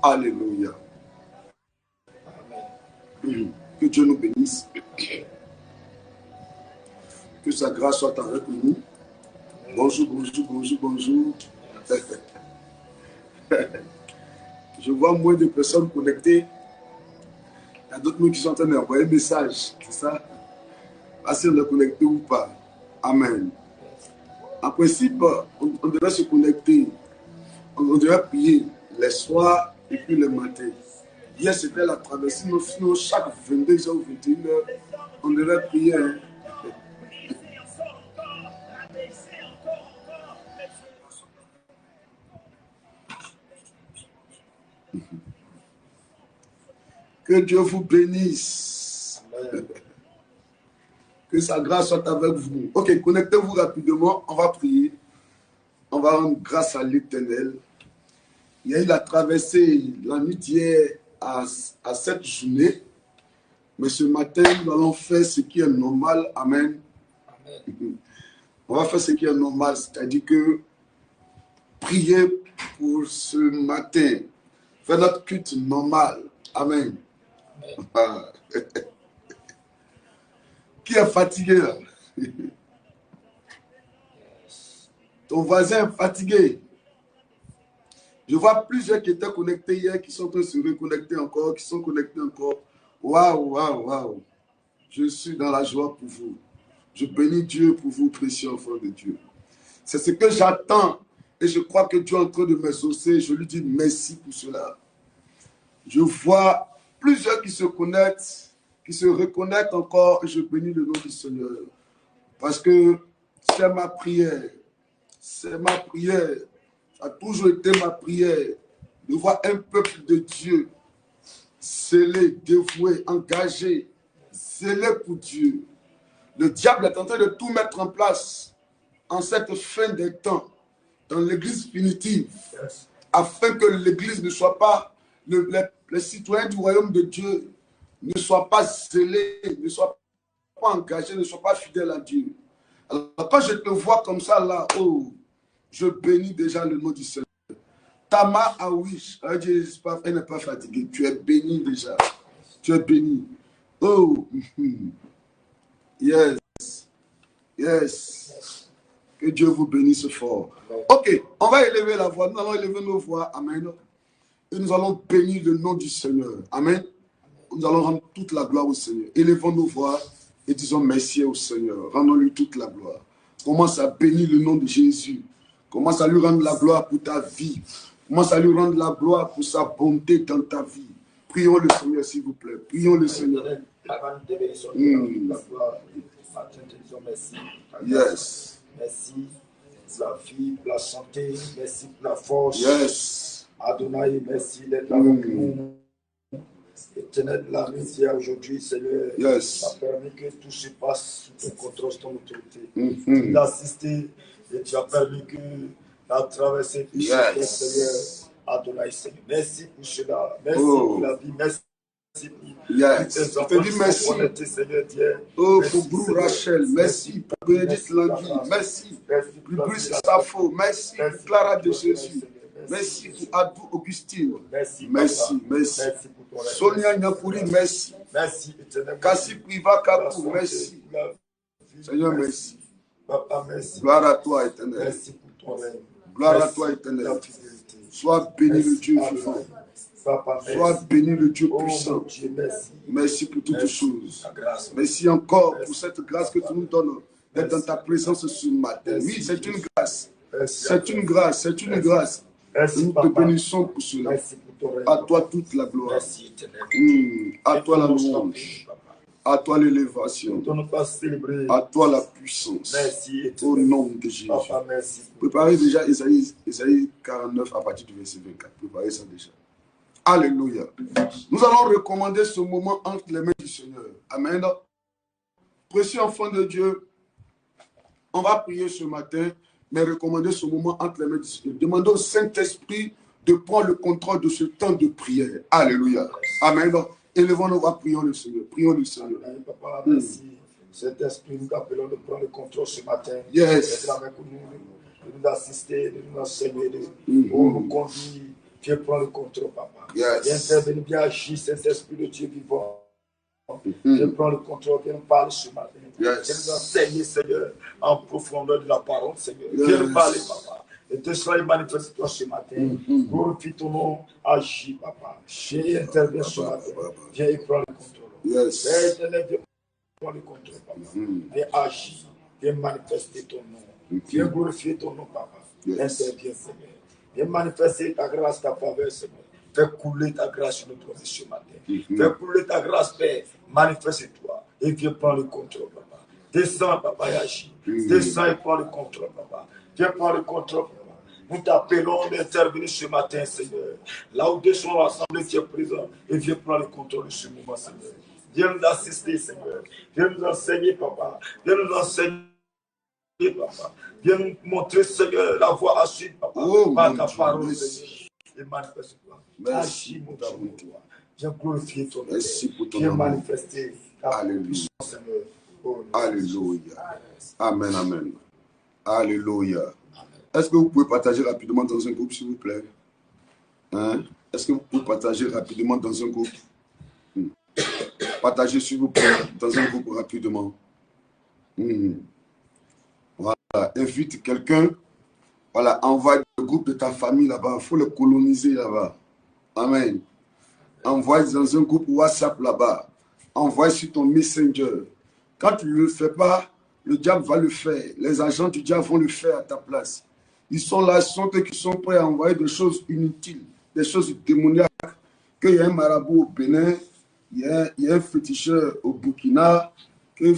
Alléluia. Que Dieu nous bénisse. Que sa grâce soit avec nous. Bonjour, bonjour, bonjour, bonjour. Je vois moins de personnes connectées. Il y a d'autres qui sont en train d'envoyer un message. C'est ça? Pas si on est connecté ou pas. Amen. En principe, on devrait se connecter. On devrait prier les soirs et puis le matin. Hier, c'était la traversée. Sinon, chaque 22h ou 21h, on devrait prier. Hein. Que Dieu vous bénisse. Amen. Que sa grâce soit avec vous. Ok, connectez-vous rapidement. On va prier. On va rendre grâce à l'Éternel. Il y a eu la traversée la nuit d'hier à cette journée. Mais ce matin, nous allons faire ce qui est normal. Amen. Amen. On va faire ce qui est normal, c'est-à-dire que prier pour ce matin. Faire notre culte normal. Amen. Amen. Qui est fatigué là? Ton voisin est fatigué. Je vois plusieurs qui étaient connectés hier, qui sont en train de se reconnecter encore, qui sont connectés encore. Waouh, waouh, waouh. Je suis dans la joie pour vous. Je bénis Dieu pour vous, précieux enfants de Dieu. C'est ce que j'attends. Et je crois que Dieu est en train de m'exaucer. Je lui dis merci pour cela. Je vois plusieurs qui se connectent, qui se reconnectent encore. Et je bénis le nom du Seigneur. Parce que c'est ma prière. C'est ma prière. Ça a toujours été ma prière de voir un peuple de Dieu scellé, dévoué, engagé, scellé pour Dieu. Le diable est en train de tout mettre en place en cette fin des temps, dans l'église primitive, afin que l'église ne soit pas, les citoyens du royaume de Dieu ne soient pas scellés, ne soient pas engagés, ne soient pas fidèles à Dieu. Alors quand je te vois comme ça là, oh, je bénis déjà le nom du Seigneur. Tama Awish, elle n'est pas fatiguée. Tu es béni déjà. Tu es béni. Oh, yes, yes. Que Dieu vous bénisse fort. Ok, on va élever la voix. Nous allons élever nos voix. Amen. Et nous allons bénir le nom du Seigneur. Amen. Nous allons rendre toute la gloire au Seigneur. Élevons nos voix et disons merci au Seigneur. Rendons-lui toute la gloire. Commence à bénir le nom de Jésus. Commence à lui rendre la gloire pour ta vie. Commence à lui rendre la gloire pour sa bonté dans ta vie. Prions le Seigneur, s'il vous plaît. Prions le Seigneur. Yes. Merci pour la vie, pour la santé. Merci pour la force. Yes. Adonai, merci d'être avec nous. Éternel, la misère aujourd'hui, Seigneur, yes. a permis que tout se passe sous ton contrôle, sous ton autorité. Tu as assisté et tu as permis que la traversée puisse se faire, Seigneur. Adonai, Seigneur. Merci pour cela. Merci pour la vie. Merci pour yes. tes enfants. Merci. Seigneur, Dieu. Oh, pour Brou Rachel, merci. Pour Bénédicte Langui, merci. Pour Bruce Safo, merci. Pour Clara de Jésus. Merci pour Adou Augustine. Merci. Merci. Sonia Nyakouri, merci. Merci. Kassi Priva Kakou, merci. Seigneur, merci. Papa, merci. Gloire à toi, Éternel. Merci pour ton règne. Gloire à toi, Éternel. Sois béni le Dieu vivant. Sois béni le Dieu puissant. Merci pour toutes choses. Merci encore pour cette grâce que tu nous donnes d'être dans ta présence ce matin. Oui, c'est une grâce. C'est une grâce. C'est une grâce. Nous te bénissons pour cela. À toi toute la gloire. À toi la louange. À toi l'élévation. À toi la puissance. Au nom de Jésus. Préparez déjà Isaïe 49 à partir du verset 24. Préparez ça déjà. Alléluia. Nous allons recommander ce moment entre les mains du Seigneur. Amen. Précieux enfant de Dieu, on va prier ce matin, mais recommander ce moment entre les mains du Seigneur. Demandons au Saint-Esprit de prendre le contrôle de ce temps de prière. Alléluia. Amen. Élevons nos voix, prions le Seigneur. Prions le Seigneur. Papa, merci. Saint-Esprit, nous appelons de prendre le contrôle ce matin. Yes. D'être avec nous, de nous assister, de nous enseigner, de nous conduire Dieu prend le contrôle, papa. Yes. Viens intervenir, viens agir, Saint-Esprit de Dieu vivant. Dieu prend le contrôle, viens nous parler ce matin. Yes. Viens nous enseigner, Seigneur, en profondeur de la parole, Seigneur. Yes. Viens nous parler, papa. Et te sois manifeste-toi ce matin. Glorifie ton nom, agis, papa. Viens intervenir ce matin. Viens et prends le contrôle. Yes. Père éternel, viens prendre le contrôle, papa. Viens agir, viens manifester ton nom. Viens glorifier ton nom, papa. Yes. Interviens, Seigneur. Viens manifester ta grâce, ta faveur, Seigneur. Fais couler ta grâce sur notre vie ce matin. Fais couler ta grâce, Père. Manifeste-toi et viens prendre le contrôle, papa. Descends, papa, et agis. Descends et prends le contrôle, papa. Viens prendre le contrôle, papa. Nous t'appelons d'intervenir ce matin, Seigneur. Là où deux sont rassemblés, tu es présent. Et viens prendre le contrôle de ce moment, Seigneur. Viens nous assister, Seigneur. Viens nous enseigner, papa. Viens nous enseigner, papa. Viens nous montrer, Seigneur, la voie à suivre, papa. Par ta parole, Seigneur. Et manifeste-toi. Agis, mon Dieu. Viens glorifier ton nom. Viens manifester ta puissance, Seigneur. Alléluia. Amen, amen. Alléluia. Est-ce que vous pouvez partager rapidement dans un groupe, s'il vous plaît? Hein? Est-ce que vous pouvez partager rapidement dans un groupe? Partagez, s'il vous plaît, dans un groupe rapidement. Voilà. Invite quelqu'un. Voilà. Envoie le groupe de ta famille là-bas. Il faut le coloniser là-bas. Amen. Envoie dans un groupe WhatsApp là-bas. Envoie sur ton Messenger. Quand tu ne le fais pas, le diable va le faire. Les agents du diable vont le faire à ta place. Ils sont là, ce sont eux qui sont prêts à envoyer des choses inutiles, des choses démoniaques. Qu'il y a un marabout au Bénin, il y a un féticheur au Burkina, il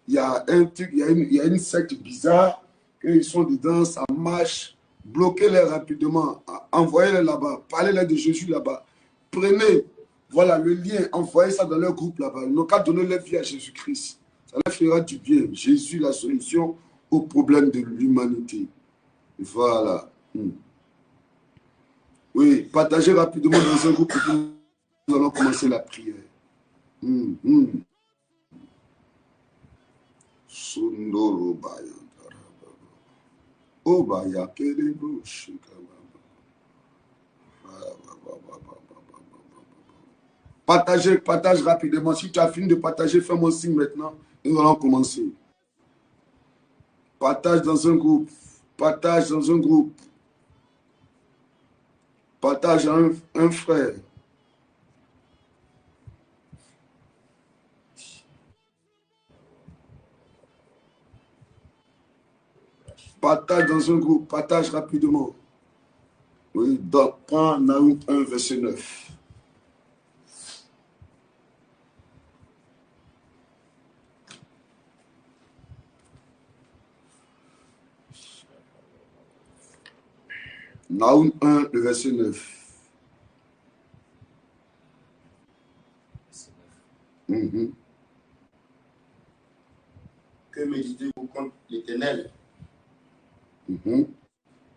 y a un truc, il y a une secte bizarre, qu'ils sont dedans, ça marche. Bloquez-les rapidement, envoyez-les là-bas, parlez-les de Jésus là-bas. Prenez, voilà le lien, envoyez ça dans leur groupe là-bas. Ils n'ont qu'à donner leur vie à Jésus-Christ. Ça leur fera du bien. Jésus, la solution au problème de l'humanité. Voilà. Oui, partagez rapidement dans un groupe et nous allons commencer la prière. Partage rapidement. Si tu as fini de partager, fais-moi signe maintenant et nous allons commencer. Partage dans un groupe. Partage dans un groupe. Partage à un frère. Partage dans un groupe. Partage rapidement. Oui, donc prends Naoum 1, verset 9. Naoum 1, le verset 9. Que méditez-vous contre l'Éternel?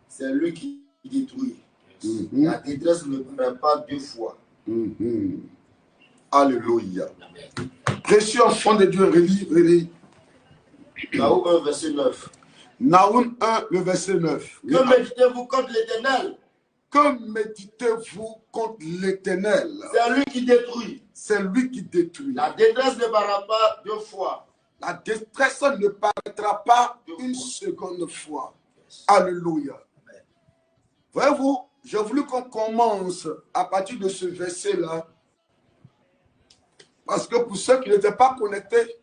C'est lui qui détruit. La détresse ne prendra pas deux fois. Alléluia. Précieux enfant de Dieu, relis. Naoum 1, verset 9. Naoum 1, le verset 9. Que méditez-vous contre l'Éternel? Que méditez-vous contre l'Éternel? C'est lui qui détruit. C'est lui qui détruit. La détresse ne paraîtra pas deux fois. La détresse ne paraîtra pas une seconde fois. Alléluia. Voyez-vous, j'ai voulu qu'on commence à partir de ce verset-là. Parce que pour ceux qui n'étaient pas connectés,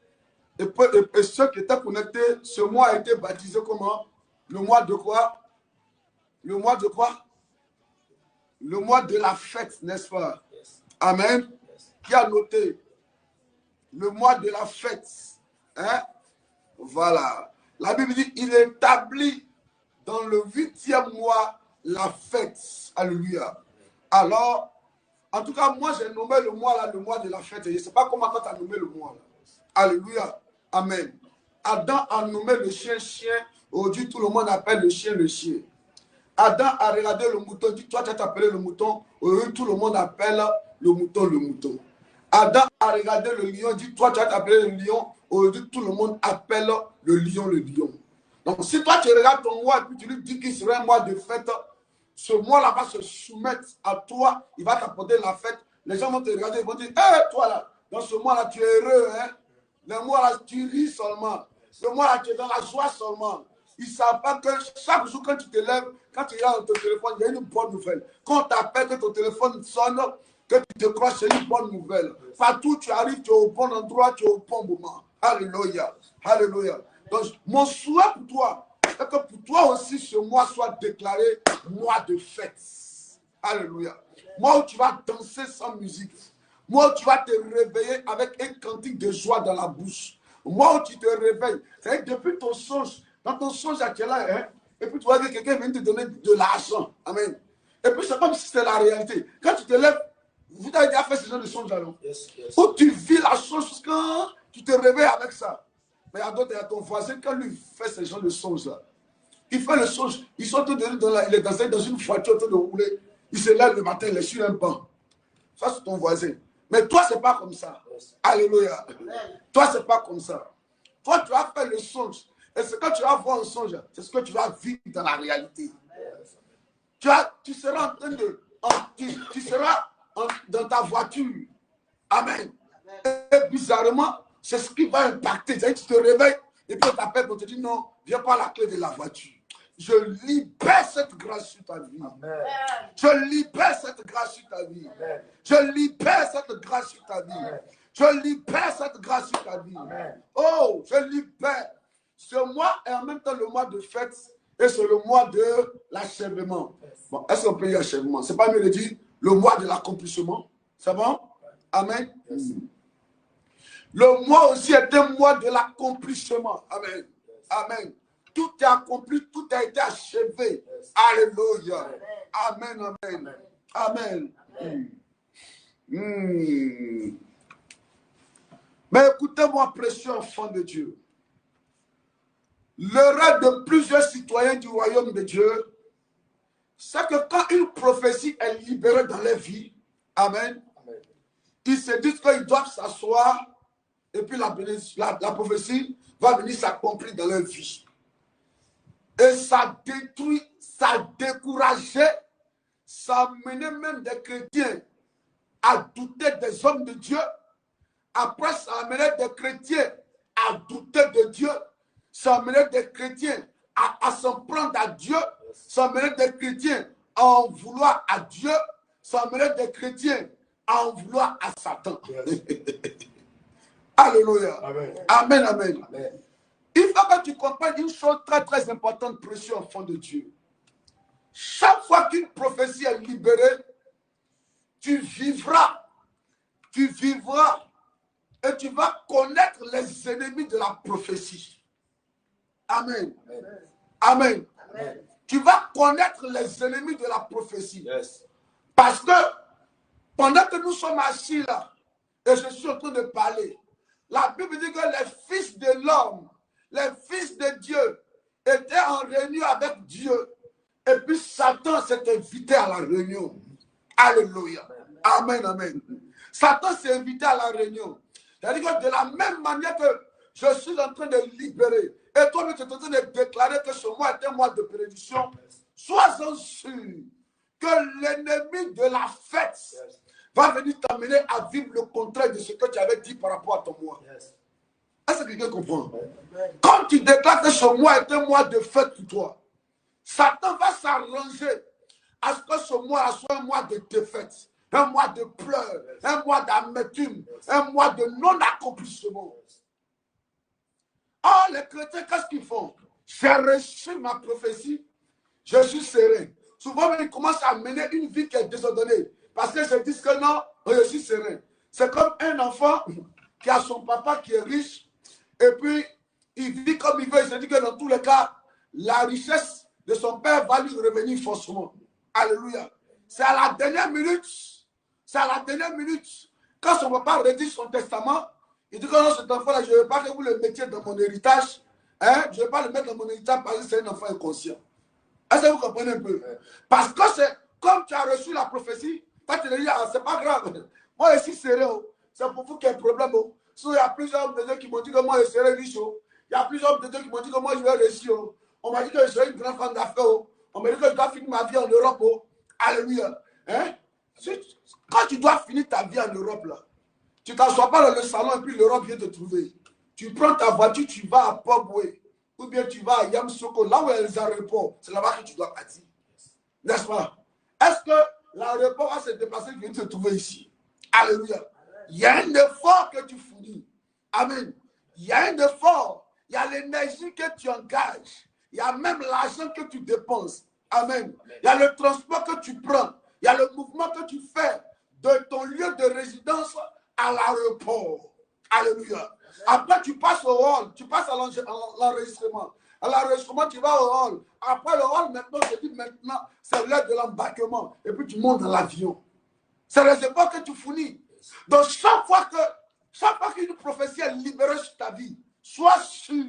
et ceux qui étaient connectés, ce mois a été baptisé comment? Le mois de quoi? Le mois de quoi? Le mois de la fête, n'est-ce pas? Amen. Qui a noté? Le mois de la fête. Hein? Voilà. La Bible dit, il établit dans le 8e mois la fête. Alléluia. Alors, en tout cas, moi j'ai nommé le mois là, le mois de la fête. Je ne sais pas comment tu as nommé le mois là. Alléluia. Amen. Adam a nommé le chien. Aujourd'hui, tout le monde appelle le chien. Adam a regardé le mouton. Dit, toi, tu as appelé le mouton. Aujourd'hui, tout le monde appelle le mouton. Adam a regardé le lion. Dit, toi, tu as appelé le lion. Aujourd'hui, tout le monde appelle le lion. Donc, si toi, tu regardes ton mois et puis tu lui dis qu'il serait un mois de fête, Ce mois-là va se soumettre à toi. Il va t'apporter la fête. Les gens vont te regarder, ils vont dire, hé, toi là, dans ce mois-là, tu es heureux. Hein? Le mois-là, tu ris seulement. Le mois-là, tu es dans la joie seulement. Ils ne savent pas que chaque jour, quand tu te lèves, quand tu regardes ton téléphone, il y a une bonne nouvelle. Quand on t'appelle, que ton téléphone sonne, que tu te crois, c'est une bonne nouvelle. Partout où tu arrives, tu es au bon endroit, tu es au bon moment. Alléluia. Alléluia. Donc, mon souhait pour toi, c'est que pour toi aussi, ce mois soit déclaré mois de fête. Alléluia. Mois où tu vas danser sans musique. Mois où tu vas te réveiller avec un cantique de joie dans la bouche. Mois où tu te réveilles. C'est depuis ton songe. Dans ton songe, tu es là, hein? Et puis tu vois que quelqu'un vient te donner de l'argent. Amen. Et puis c'est comme si c'était la réalité. Quand tu te lèves, vous avez déjà fait ce genre de songe là, non? Yes, yes. Où tu vis la chose jusqu'à tu te réveilles avec ça. Mais il y a d'autres, il y a ton voisin, quand lui fait ce genre de songe là, il fait le songe, ils sont tous il est dans une voiture en train de rouler. Il se lève le matin, il est sur un banc. Ça, c'est ton voisin. Mais toi, c'est pas comme ça. Yes. Alléluia. Toi, c'est pas comme ça. Toi, tu vas faire le songe. Et ce que tu vas voir en songe, c'est ce que tu vas vivre dans la réalité. Tu seras en train de... Tu seras dans ta voiture. Amen. Et bizarrement, c'est ce qui va impacter. Tu te réveilles et puis on t'appelle pour te dire non, viens pas la clé de la voiture. Je libère cette grâce sur ta vie. Amen. Je libère cette grâce sur ta vie. Amen. Je libère cette grâce sur ta vie. Amen. Je libère cette grâce sur ta vie. Amen. Oh, je libère. Ce mois est en même temps le mois de fête et c'est le mois de l'achèvement. Bon, est-ce qu'on peut y achèvement? C'est pas mieux de dire le mois de l'accomplissement. C'est bon? Amen. Yes. Le mois aussi est un mois de l'accomplissement. Amen. Amen. Tout est accompli, tout a été achevé. Alléluia. Amen, amen. Amen. Mais écoutez-moi, précieux enfant de Dieu. Le rêve de plusieurs citoyens du royaume de Dieu, c'est que quand une prophétie est libérée dans leur vie, amen, ils se disent qu'ils doivent s'asseoir et puis la prophétie va venir s'accomplir dans leur vie. Et ça détruit, ça décourageait, ça menait même des chrétiens à douter des hommes de Dieu. Après, ça amenait des chrétiens à douter de Dieu. Ça amenait des chrétiens à s'en prendre à Dieu. Ça amenait des chrétiens à en vouloir à Dieu. Ça amenait des chrétiens à en vouloir à Satan. Yes. Alléluia. Amen. Amen, amen. Amen. Il faut que tu comprennes une chose très, très importante, précieux enfant de Dieu. Chaque fois qu'une prophétie est libérée, tu vivras et tu vas connaître les ennemis de la prophétie. Amen. Amen. Amen. Tu vas connaître les ennemis de la prophétie. Yes. Parce que pendant que nous sommes assis là, et je suis en train de parler, la Bible dit que les fils de l'homme, les fils de Dieu, étaient en réunion avec Dieu. Et puis Satan s'est invité à la réunion. Alléluia. Amen, amen. Satan s'est invité à la réunion. C'est-à-dire que de la même manière que je suis en train de libérer, et toi, tu es en train de déclarer que ce mois est un mois de prédiction, sois-en sûr que l'ennemi de la fête va venir t'amener à vivre le contraire de ce que tu avais dit par rapport à ton mois. Yes. Est-ce que quelqu'un comprend? Quand tu déclares que ce mois est un mois de fête pour toi, Satan va s'arranger à ce que ce mois soit un mois de défaite, un mois de pleurs, un mois d'amertume, un mois de non-accomplissement. Oh, les chrétiens, qu'est-ce qu'ils font? J'ai reçu ma prophétie, je suis serein. Souvent, ils commencent à mener une vie qui est désordonnée. Parce que je dis que non, je suis serein. C'est comme un enfant qui a son papa qui est riche, et puis il vit comme il veut. Il se dit que dans tous les cas, la richesse de son père va lui revenir forcément. Alléluia. C'est à la dernière minute. C'est à la dernière minute. Quand son papa rédige son testament, il dit que non, cet enfant-là, je ne veux pas que vous le mettiez dans mon héritage. Hein? Je ne veux pas le mettre dans mon héritage parce que c'est un enfant inconscient. Est-ce que vous comprenez un peu? Parce que c'est comme tu as reçu la prophétie, toi tu te dis, ah, c'est pas grave. Moi, je suis sérieux. C'est pour vous qu'il y a un problème. Il y a plusieurs de Dieu qui m'ont dit que moi, je serai riche. Il y a plusieurs de Dieu qui m'ont dit que moi, je vais réussir. On m'a dit que je serai une grande femme d'affaires. On me dit que je dois finir ma vie en Europe. Oh. Alléluia. Hein? Quand tu dois finir ta vie en Europe, là, tu ne t'assois pas dans le salon et puis l'Europe vient te trouver. Tu prends ta voiture, tu vas à Pogway, ou bien tu vas à Yamoussoukro, là où il y a les aéroports. C'est là-bas que tu dois partir. N'est-ce pas? Est-ce que l'aéroport va se déplacer et venir te trouver ici? Alléluia. Il y a un effort que tu fournis. Amen. Il y a un effort. Il y a l'énergie que tu engages. Il y a même l'argent que tu dépenses. Amen. Il y a le transport que tu prends. Il y a le mouvement que tu fais de ton lieu de résidence à l'aéroport. Alléluia. Après, tu passes au hall. Tu passes à l'enregistrement. À l'enregistrement, tu vas au hall. Après le hall, maintenant, je dis maintenant, c'est l'heure de l'embarquement. Et puis, tu montes dans l'avion. C'est les efforts que tu fournis. Donc, chaque fois qu'une prophétie est libérée sur ta vie, sois sûr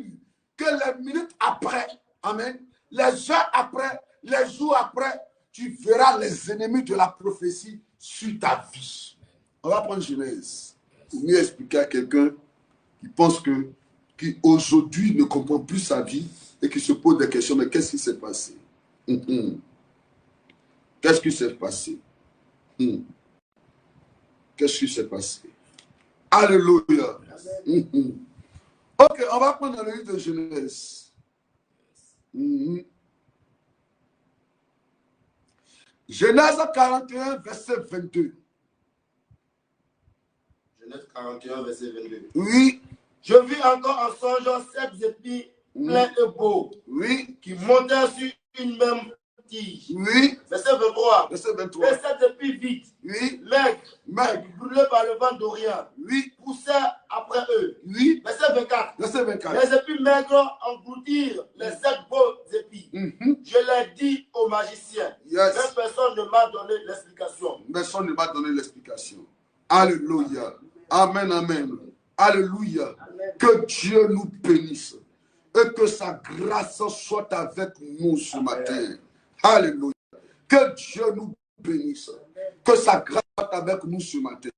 que les minutes après, amen, les heures après, les jours après, tu verras les ennemis de la prophétie sur ta vie. On va prendre Genèse pour mieux expliquer à quelqu'un qui pense qui aujourd'hui ne comprend plus sa vie et qui se pose des questions. Mais qu'est-ce qui s'est passé? Qu'est-ce qui s'est passé? Qu'est-ce qui s'est passé? Alléluia. Ok, on va prendre le livre de Genèse. Genèse 41, verset 22. Genèse 41, verset 22. Oui. Je vis encore en songeant 7 épis pleins et beaux. Oui. Qui montaient sur une même tige. Oui. Verset 23. Verset 23. Et 7 épis vides. Oui. Maigres. Brûlés par le vent d'Orient. Oui. Poussaient après eux. Oui. Verset 24. Verset 24. Les épis maigres engloutirent les 7 beaux épis. Je l'ai dit aux magiciens. Yes. Mais personne ne m'a donné l'explication. Personne ne m'a donné l'explication. Alléluia. Amen, amen. Alléluia. Amen. Que Dieu nous bénisse. Et que sa grâce soit avec nous ce matin. Alléluia. Que Dieu nous bénisse. Que sa grâce soit avec nous ce matin.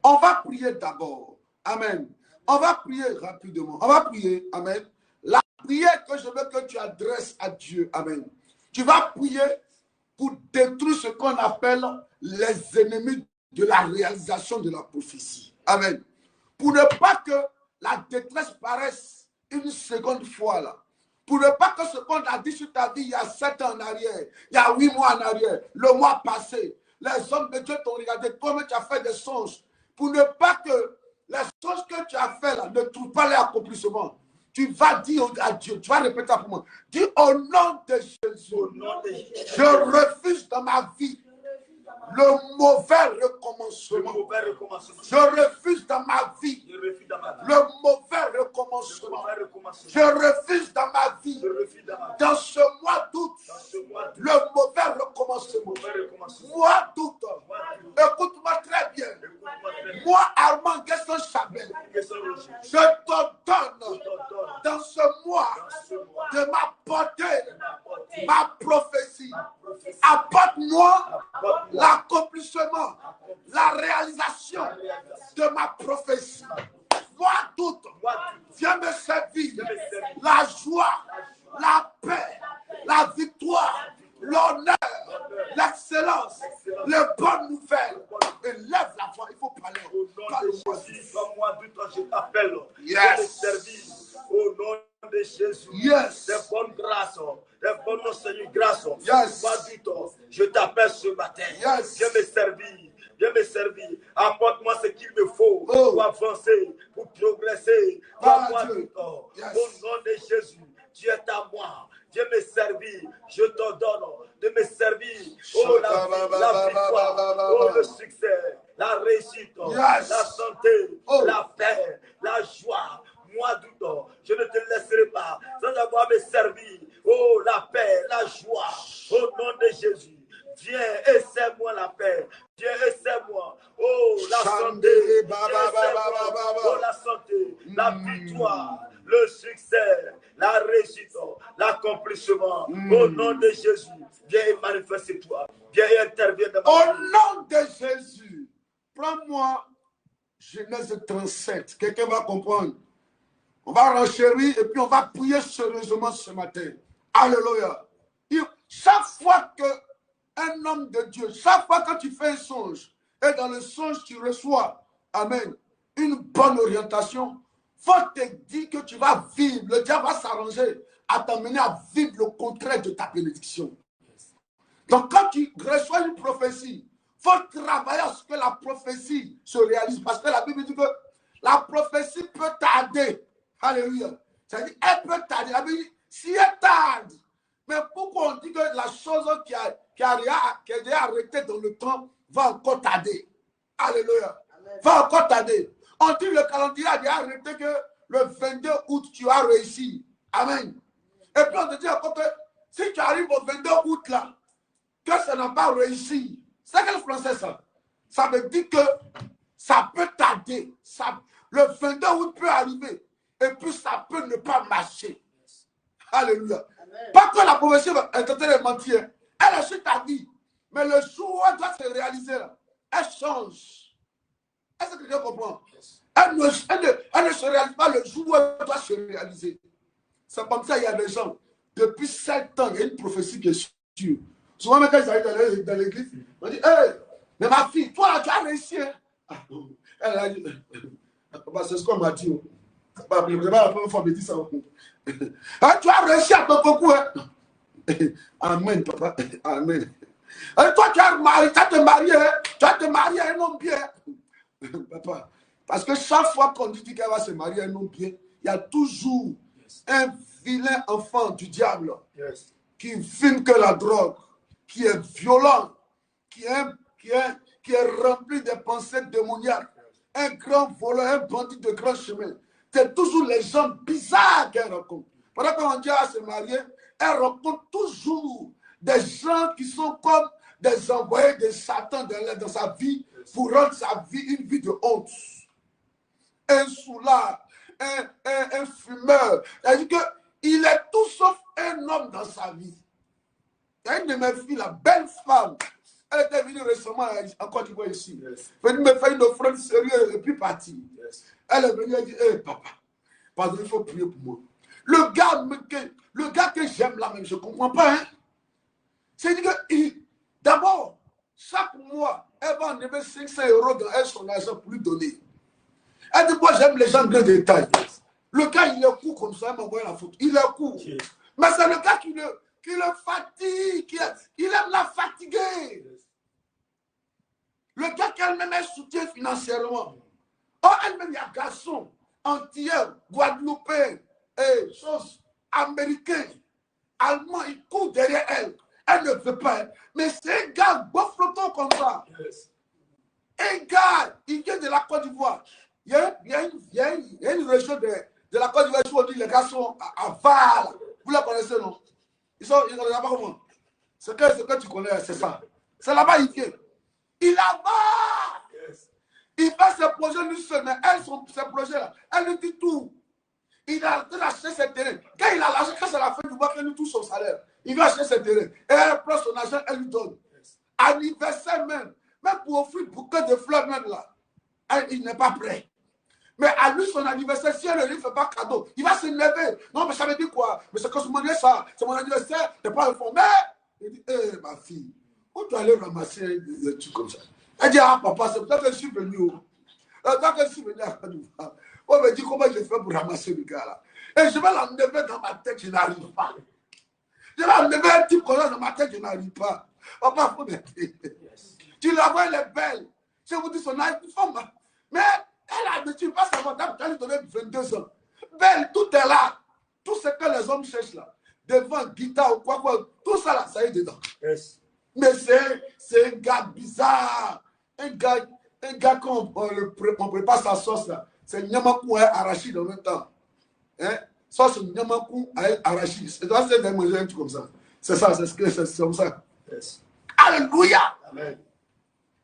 On va prier d'abord. Amen. On va prier rapidement. On va prier. Amen. La prière que je veux que tu adresses à Dieu. Amen. Tu vas prier pour détruire ce qu'on appelle les ennemis de la réalisation de la prophétie. Amen. Pour ne pas que la détresse paraisse une seconde fois là. Pour ne pas que ce qu'on a dit sur ta vie il y a 7 ans en arrière, il y a 8 mois en arrière, le mois passé, les hommes de Dieu t'ont regardé, toi tu as fait des songes. Pour ne pas que les songes que tu as fait là ne trouvent pas l'accomplissement. Tu vas dire à Dieu, tu vas répéter pour moi. Dis au nom de Jésus, je refuse dans ma vie le mauvais recommencement. Je refuse dans ma vie le mauvais recommencement. Je refuse dans ma vie, dans ce mois d'août, le mauvais recommencement. Mois d'août, écoute-moi très bien. Moi, Armand Guesson Chabel, je te donne dans ce mois de m'apporter ma prophétie. Apporte-moi l'accomplissement, la réalisation de ma prophétie. Moi, tout, viens me servir la joie, la paix, la victoire, l'honneur, l'excellence, les bonnes nouvelles. Et lève la voix, il faut parler. Je t'appelle. Yes. Au nom de Jésus. Yes. Des bonnes grâces. Des bonnes Seigneur grâces. Yes. Je t'appelle ce matin. Yes. Viens me servir. Viens me servir. Apporte-moi ce qu'il me faut pour avancer, pour progresser. Yes. Au nom de Jésus, tu es à moi. Viens me servir. Je te donne de me servir. Oh, la victoire. Oh, le succès. La réussite. Yes. La santé. La paix. La joie. Moi, d'août, je ne te laisserai pas sans avoir me servir. Oh, la paix, la joie. Au nom de Jésus. Viens, essaie-moi la paix. Viens, essaie-moi. Oh, la santé. Oh, la santé. La victoire. Le succès. La réussite. L'accomplissement. Au nom de Jésus. Viens et manifeste-toi. Viens et interviens dans ma vie. Au nom de Jésus. Prends-moi Genèse 37. Quelqu'un va comprendre. On va renchérir et puis on va prier sérieusement ce matin. Alléluia. chaque fois qu'un homme de Dieu, chaque fois que tu fais un songe, et dans le songe tu reçois, amen, une bonne orientation, faut te dire que tu vas vivre, le diable va s'arranger à t'amener à vivre le contraire de ta bénédiction. Donc quand tu reçois une prophétie, il faut travailler à ce que la prophétie se réalise, parce que la Bible dit que la prophétie peut tarder. Alléluia. C'est-à-dire, elle peut tarder. La Bible dit, si elle tarde, mais pourquoi on dit que la chose qui est déjà arrêtée dans le temps va encore tarder? Alléluia. Amen. Va encore tarder. On dit le calendrier a déjà arrêté que le 22 août, tu as réussi. Amen. Et puis on te dit encore que si tu arrives au 22 août là, que ça n'a pas réussi. C'est quel français ça? Ça veut dire que ça peut tarder. Le 22 août peut arriver. Et puis ça peut ne pas marcher. Alléluia. Amen. Pas que la prophétie est en train de mentir. Elle a su ta vie. Mais le jour où elle doit se réaliser, là, elle change. Est-ce que quelqu'un comprend? Elle ne se réalise pas le jour où elle doit se réaliser. C'est comme ça, il y a des gens. Depuis 7 ans, il y a une prophétie qui est sûre. Souvent, quand ils arrivent dans l'église, on dit, hey, mais ma fille, toi là, tu as réussi. Hein? Elle a dit, c'est ce qu'on m'a dit. C'est pas la première fois qu'on me dit ça. Ah, tu as réussi à ton concours. Hein? Amen, papa. Amen. Et toi, tu as te marié. Hein? Tu as te marié à un homme bien. Papa. Parce que chaque fois qu'on dit qu'elle va se marier à un homme bien, il y a toujours un vilain enfant du diable qui filme que la drogue, qui est violent, qui est rempli de pensées démoniaques, un grand voleur, un bandit de grand chemin. C'est toujours les gens bizarres qu'elle rencontre. Pendant qu'on dit à se marier, elle rencontre toujours des gens qui sont comme des envoyés de Satan dans sa vie pour rendre sa vie une vie de honte. Un soulard, un fumeur. C'est-à-dire qu'il est tout sauf un homme dans sa vie. Il y a une de mes filles, la belle femme, elle était venue récemment en Côte d'Ivoire ici. Venue me faire une offrande sérieuse et puis partie. Elle est venue et dit, hé papa, pardon, il faut prier pour moi. Le gars que j'aime là même, je ne comprends pas. Hein? C'est-à-dire que d'abord, chaque mois, elle va enlever 500 € dans son argent pour lui donner. Elle dit, moi j'aime les gens de détail. Le gars, il est court comme ça, il m'a envoyé la photo. Il est court. Mais c'est le gars qui le fatigue, il aime la fatiguer. Le gars qu'elle-même elle soutient financièrement. Oh, elle-même, il y a garçon, antillais, guadeloupéen, chose américain, allemand, il court derrière elle. Elle ne veut pas. Mais c'est un gars flottant comme ça. Un gars, il vient de la Côte d'Ivoire. Il y a une région de la Côte d'Ivoire où on dit les gars sont à Val. Vous la connaissez, non? Ils ne connaissent pas comment. Ce que tu connais, c'est ça. C'est là-bas, il vient. Il là-bas. Il fait ses projets lui seul, mais elle, ses projets-là, elle lui dit tout. Il a acheté ses terrains. Quand il a lâché, quand c'est la fin du mois, qu'il lui touche son salaire, il va acheter ses terrains. Et elle prend son argent, elle lui donne. Anniversaire même pour offrir un bouquet de fleurs même là, il n'est pas prêt. Mais à lui, son anniversaire, si elle ne lui fait pas cadeau, il va s'énerver. Non, mais ça veut dire quoi? Mais c'est que c'est mon anniversaire, t'es pas informé. Il dit, hé, ma fille, où tu allais ramasser des trucs comme ça? Elle dit, ah, papa, c'est peut-être que je suis venu. Tant que je suis venu à Kadoufa, on me dit comment je fais pour ramasser le gars là. Et je vais l'enlever dans ma tête, je n'arrive pas. Je vais enlever un type comme ça dans ma tête, je n'arrive pas. Papa, faut m'aider. Tu la vois, elle est belle. Je vous dis son âge, mais elle a l'habitude, pas savoir, quand elle donnait 22 ans. Belle, tout est là. Tout ce que les hommes cherchent là, devant guitare ou quoi, tout ça là, ça y est dedans. Yes. Mais c'est un gars bizarre. Un gars qu'on prépare sa sauce là. C'est Nyamakou et arachide en même temps. Hein? Sauce Nyamakou et arachide. C'est dans ce manger un truc comme ça. C'est ça, c'est comme ça. Yes. Alléluia. Amen.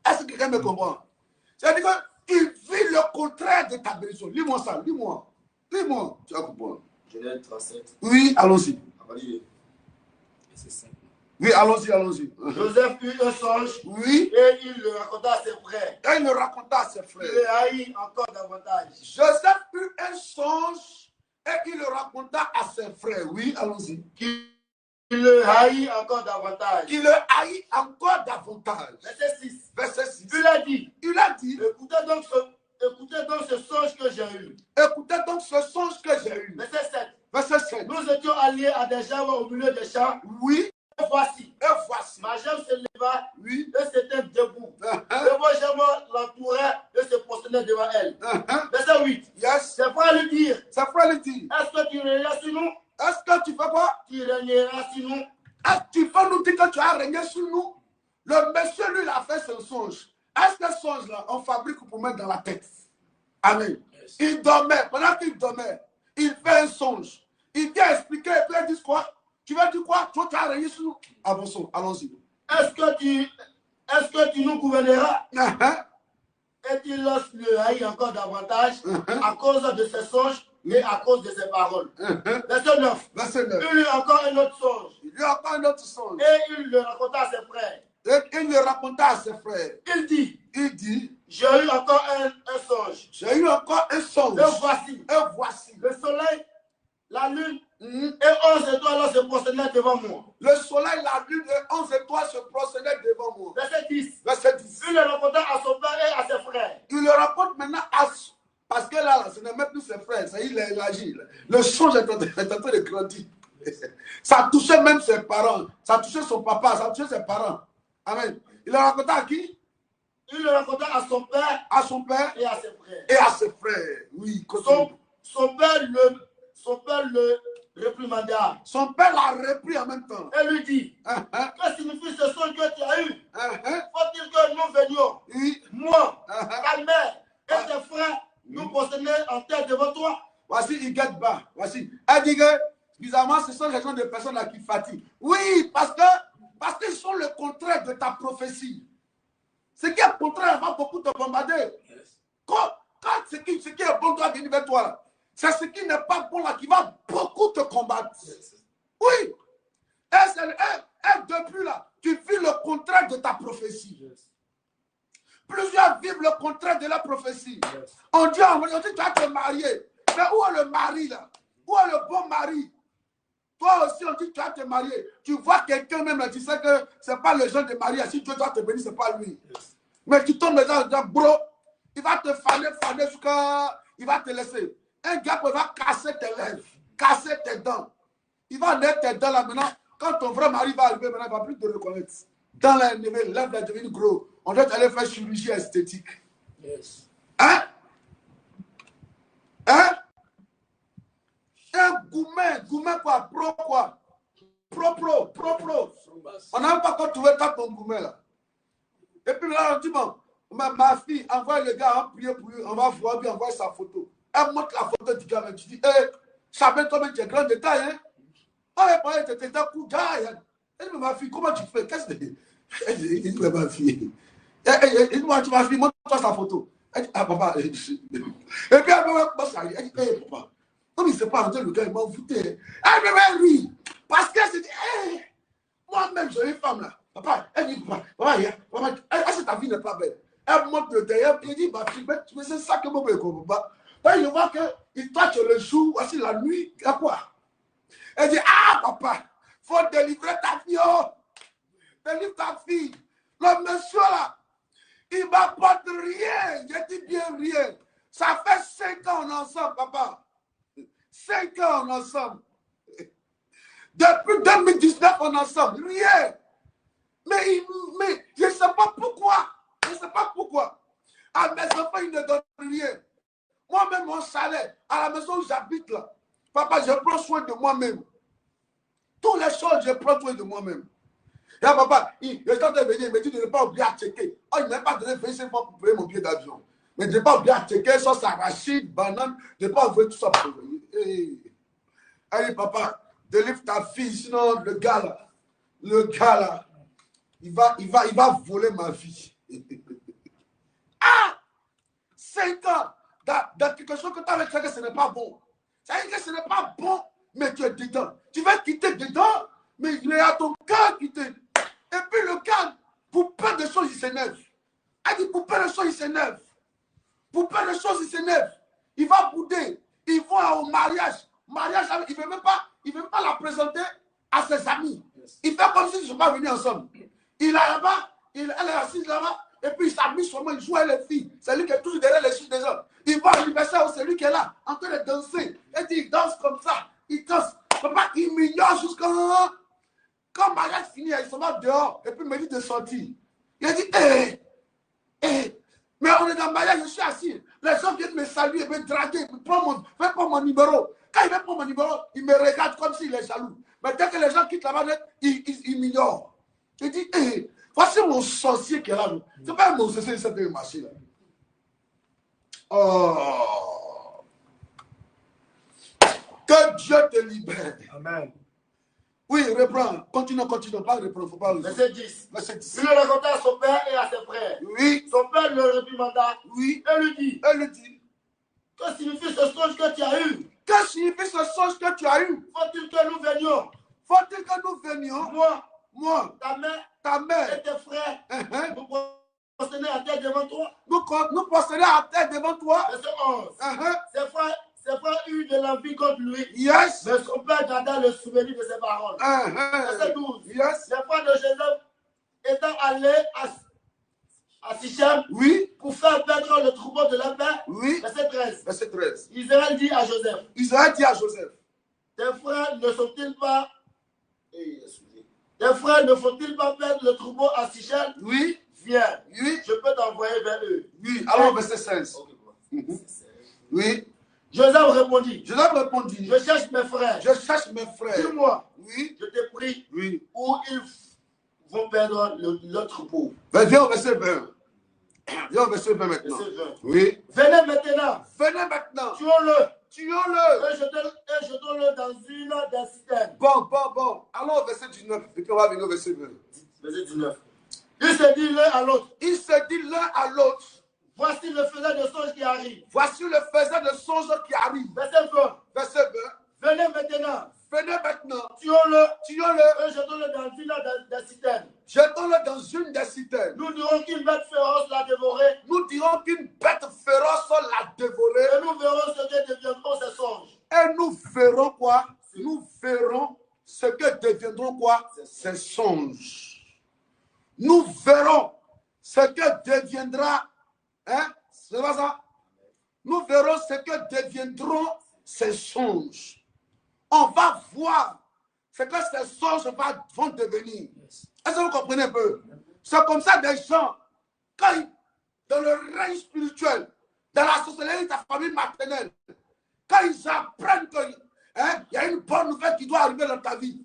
Est-ce que quelqu'un me comprend? C'est-à-dire qu'il vit le contraire de ta bénédiction. Lis-moi ça, lis-moi. Lis-moi, tu vas comprendre. Genèse 37. Oui, allons-y. Oui, allons-y. Joseph eut un songe. Oui. Et il le raconta à ses frères. Il le haït encore davantage. Joseph eut un songe et il le raconta à ses frères. Oui, allons-y. Qui le le haït encore davantage. Qui le haït encore davantage. Verset 6. Verset 6. Il a dit. Écoutez donc ce songe que j'ai eu. Écoutez donc ce songe que j'ai eu. Verset 7. Verset 7. Nous étions alliés à des gens au milieu des champs. Oui. Et voici. Ma jambe se leva. Oui. Et c'était debout. Et vos jambes l'entouraient et se prosternaient devant elle. Verset 8. Yes. C'est frère lui dire. C'est frère lui dire. Est-ce que tu régneras sur nous? Est-ce que tu fais quoi? Tu régneras sur nous. Est-ce que tu vas nous dire que tu as régné sur nous? Le monsieur, lui, il a fait ce songe. Est-ce que ce songe-là, on fabrique pour mettre dans la tête? Amen. Yes. Il dormait. Pendant qu'il dormait, il fait un songe. Il vient expliquer et puis il dit quoi? Tu vas dire quoi? Toi, tu as régné sur nous. Avançons, allons-y. Est-ce que tu nous gouverneras? Et il lance le haït encore davantage à cause de ses songes et à cause de ses paroles. Verset 9. Verset 9. Il eut encore un autre songe. Il y a encore un autre songe. Et il le raconta à ses frères. Et il le raconta à ses frères. Il dit, j'ai eu encore un songe. J'ai eu encore un songe. Et voici. Le soleil, la lune et 11 étoiles se prosternaient devant moi. Le soleil, la lune et 11 étoiles se prosternaient devant moi. Verset 10. Verset 10. Il le raconta à son père et à ses frères. Il le raconte maintenant à... Parce que là, ce n'est même plus ses frères, il est élargi. Le songe est en train de grandir. Ça touchait même ses parents. Ça touchait son papa, ça touchait ses parents. Amen. Il le raconta à qui? Il le raconta à son père. À son père. Et à ses frères. Et à ses frères. Oui, son père le réprimanda. Son père l'a repris en même temps. Et lui dit, que signifie ce songe que tu as eu? Faut-il que nous venions, moi, ta mère et tes frères, nous prosterner en terre devant toi? Voici, il guette bas. Voici. Elle dit que, bizarrement, ce sont les gens de personnes là qui fatiguent. Oui, parce qu'ils sont le contraire de ta prophétie. Ce qui est contraire va beaucoup te bombarder. Quand ce qui est bon doit venir vers toi, c'est ce qui n'est pas bon là qui va beaucoup te combattre. Oui. Et depuis là, tu vis le contraire de ta prophétie. Plusieurs vivent le contraire de la prophétie. On dit, tu vas te marier. Mais où est le mari là? Où est le bon mari? Toi aussi, on dit que tu vas te marier. Tu vois quelqu'un même là, tu sais que ce n'est pas le genre de mariage. Si Dieu doit te bénir, ce n'est pas lui. Mais tu tombes dans bro, il va te faner jusqu'à... Il va te laisser. Un gars il va casser tes lèvres, casser tes dents. Il va enlever tes dents là maintenant. Quand ton vrai mari va arriver, maintenant, il ne va plus te reconnaître. Dans les lèvres va devenir gros. On doit aller faire chirurgie esthétique. Yes. Hein? Un gourmet quoi? Pro. On n'a pas encore trouvé ton gourmet là. Et puis là, on dit, bon, ma fille, envoie le gars, prier pour lui, on va voir, puis envoie sa photo. Elle montre la photo du gars, tu dis, Chabelle, toi-même, tu es grand détail, hein? Tu es un coup gars. Elle dit, ma fille, comment tu fais? Qu'est-ce que tu fais? Elle dit, ma fille. Elle dit, moi, ma fille, montre-toi sa photo. Elle dit, ah, papa. Et puis, elle commence à dire, elle dit, papa. Non, mais c'est pas rentré, le gars, il m'a foutu. Elle dit, lui, parce qu'elle s'est dit, moi-même, j'ai une femme là. Papa, elle dit, papa, est-ce que ta vie n'est pas belle? Elle monte le derrière, elle dit, ma fille, mais c'est ça que moi, je ne comprends pas. Je vois que toi, tu es le jour, voici la nuit, à quoi? Elle dit, ah, papa, il faut délivrer ta fille, oh. Délivre ta fille. Le monsieur là, il ne m'apporte rien. Je dis bien rien. Ça fait 5 ans ensemble, papa. 5 ans ensemble. Depuis 2019, on est ensemble. Rien. Mais je ne sais pas pourquoi. Je ne sais pas pourquoi. À mes enfants, ils ne donnent rien. Moi-même, mon salaire, à la maison où j'habite là, papa, je prends soin de moi-même. Toutes les choses, je prends soin de moi-même. Et là, papa, il est en train de venir, il me dit de ne pas oublier à checker. Oh, il ne m'a pas donné 25 fois pour payer mon billet d'avion. Mais de ne pas oublier à checker, sauce arachide, banane, de ne pas oublier tout ça pour venir. Allez, papa, délivre ta fille, sinon le gars là, il va voler ma vie. Ah! 5 ans dans quelque chose que tu avais fait que ce n'est pas bon. Ça veut dire que ce n'est pas bon, mais tu es dedans. Tu vas quitter dedans, mais il est à ton cœur qui te... Et puis le gars, pour plein de choses, il s'énerve. Elle dit, pour plein de choses, il s'énerve. Pour plein de choses, il s'énerve. Il va bouder. Ils vont au mariage. Mariage, il ne veut même pas la présenter à ses amis. Il fait comme s'ils ne sont pas venus ensemble. Il est là-bas, elle est assise là-bas, et puis il s'amuse seulement, il joue avec les filles. C'est lui qui est toujours derrière les filles des hommes. Il va à l'anniversaire, c'est lui qui est là, en train de danser. Et il danse comme ça. Il danse. Papa, il m'ignore jusqu'à... Quand le mariage finit, il se va dehors, et puis il me dit de sortir. Il a dit, mais on est dans le mariage, je suis assis. Les gens viennent me saluer, me draguer, fais pas mon numéro. Quand il veut prendre mon numéro, il me regarde comme s'il est jaloux. Mais dès que les gens quittent là-bas, il m'ignore. Il dit, voici mon sorcier qui est là. C'est pas mon sorcier, c'est une machine. Oh. Que Dieu te libère. Amen. Oui, reprends. Continue, pas reprendre. Faut pas Verset 10. Verset 10. Il le raconta à son père et à ses frères. Oui. Son père le réprimanda. Oui. Et lui dit. Que signifie ce songe que tu as eu? Que signifie ce songe que tu as eu? Faut-il que nous venions? Faut-il que nous venions? Moi, ta mère et tes frères, nous prosterner à terre devant toi? Nous prosterner à terre devant toi. Verset 11. Ses frères eurent de l'envie contre lui. Yes. Mais son père garda le souvenir de ses paroles. Verset 12. Yes. Les frères de Joseph étant allés à Sichem, oui, pour faire perdre le troupeau de leur père. Oui. Verset 13. Verset 13. Israël dit à Joseph. Tes frères ne sont-ils pas... Tes frères ne faut-ils pas perdre le troupeau à Sichem? Oui. Viens. Oui. Je peux t'envoyer vers eux. Oui. Alors verset 16. Okay. Oui. Joseph répondit. Je cherche mes frères. Dis-moi. Oui. Je te prie. Oui. Où ils vont perdre le troupeau. Viens au verset 20. Viens au verset 20 maintenant. Verset 20. Oui. Venez maintenant. Tuons-le. Et jetons-le dans une des citernes. Bon. Alors au verset 19. Et puis on va venir au verset 20. Verset 19. Ils se disent l'un à l'autre. Voici le faiseur de songe qui arrive. Verset 20. Venez maintenant. Tuons-le. Et jetons-le dans une des citernes. Nous dirons qu'une bête féroce l'a dévoré. Et nous verrons ce que deviendront ces songes. Et nous verrons quoi? Nous verrons ce que deviendront quoi? Ces songes. Nous verrons ce que deviendra. Hein? C'est pas ça? Nous verrons ce que deviendront ces songes. On va voir ce que ces songes vont devenir. Est-ce que vous comprenez un peu? C'est comme ça des gens, quand dans le règne spirituel, dans la société de ta famille maternelle, quand ils apprennent qu'il y a une bonne nouvelle qui doit arriver dans ta vie,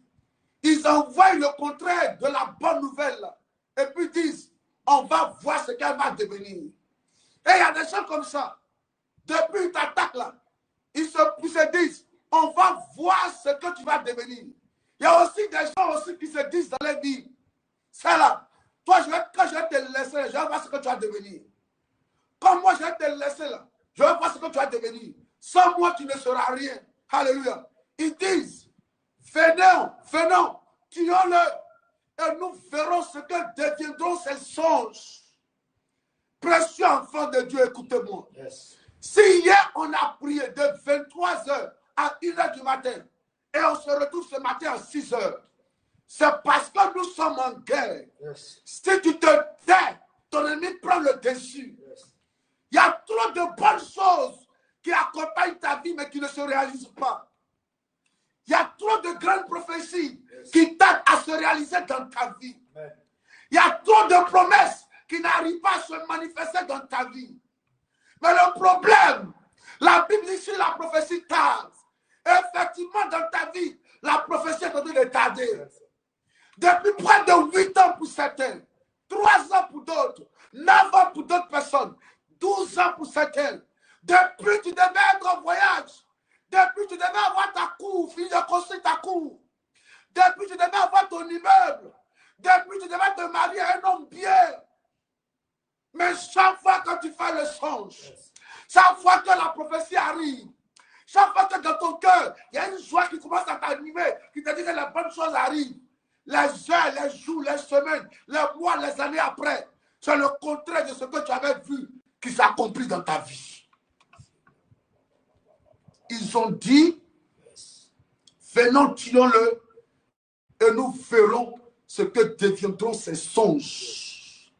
ils envoient le contraire de la bonne nouvelle et puis disent, on va voir ce qu'elle va devenir. Et il y a des gens comme ça, depuis une attaque là, ils se disent, on va voir ce que tu vas devenir. Il y a aussi des gens aussi qui se disent dans les vies, c'est là, toi quand je vais te laisser, je vais voir ce que tu vas devenir. Comme moi je vais te laisser là, je vais voir ce que tu vas devenir. Sans moi tu ne seras rien. Alléluia. Ils disent, venons, tuons-le, et nous verrons ce que deviendront ces songes. Précieux enfant de Dieu, écoutez-moi. Yes. Si hier on a prié de 23h à 1h du matin et on se retrouve ce matin à 6h, c'est parce que nous sommes en guerre. Yes. Si tu te tais, ton ennemi prend le dessus. Yes. Il y a trop de bonnes choses qui accompagnent ta vie mais qui ne se réalisent pas. Il y a trop de grandes prophéties qui tardent à se réaliser dans ta vie. Amen. Il y a trop de promesses qui n'arrivent pas à se manifester dans ta vie. Mais le problème, la Bible dit si la prophétie tarde, effectivement dans ta vie, la prophétie est en train de tarder. Depuis près de 8 ans pour certains, 3 ans pour d'autres, 9 ans pour d'autres personnes, 12 ans pour certains. Depuis tu devais être en voyage, depuis tu devais avoir ta cour, finir de construire ta cour, depuis tu devais avoir ton immeuble, depuis tu devais te marier à un homme bien. Mais chaque fois que tu fais le songe, chaque fois que la prophétie arrive, chaque fois que dans ton cœur, il y a une joie qui commence à t'animer, qui te dit que les bonnes choses arrivent, les heures, les jours, les semaines, les mois, les années après, c'est le contraire de ce que tu avais vu qui s'accomplit dans ta vie. Ils ont dit, venons, tuons-le et nous verrons ce que deviendront ces songes.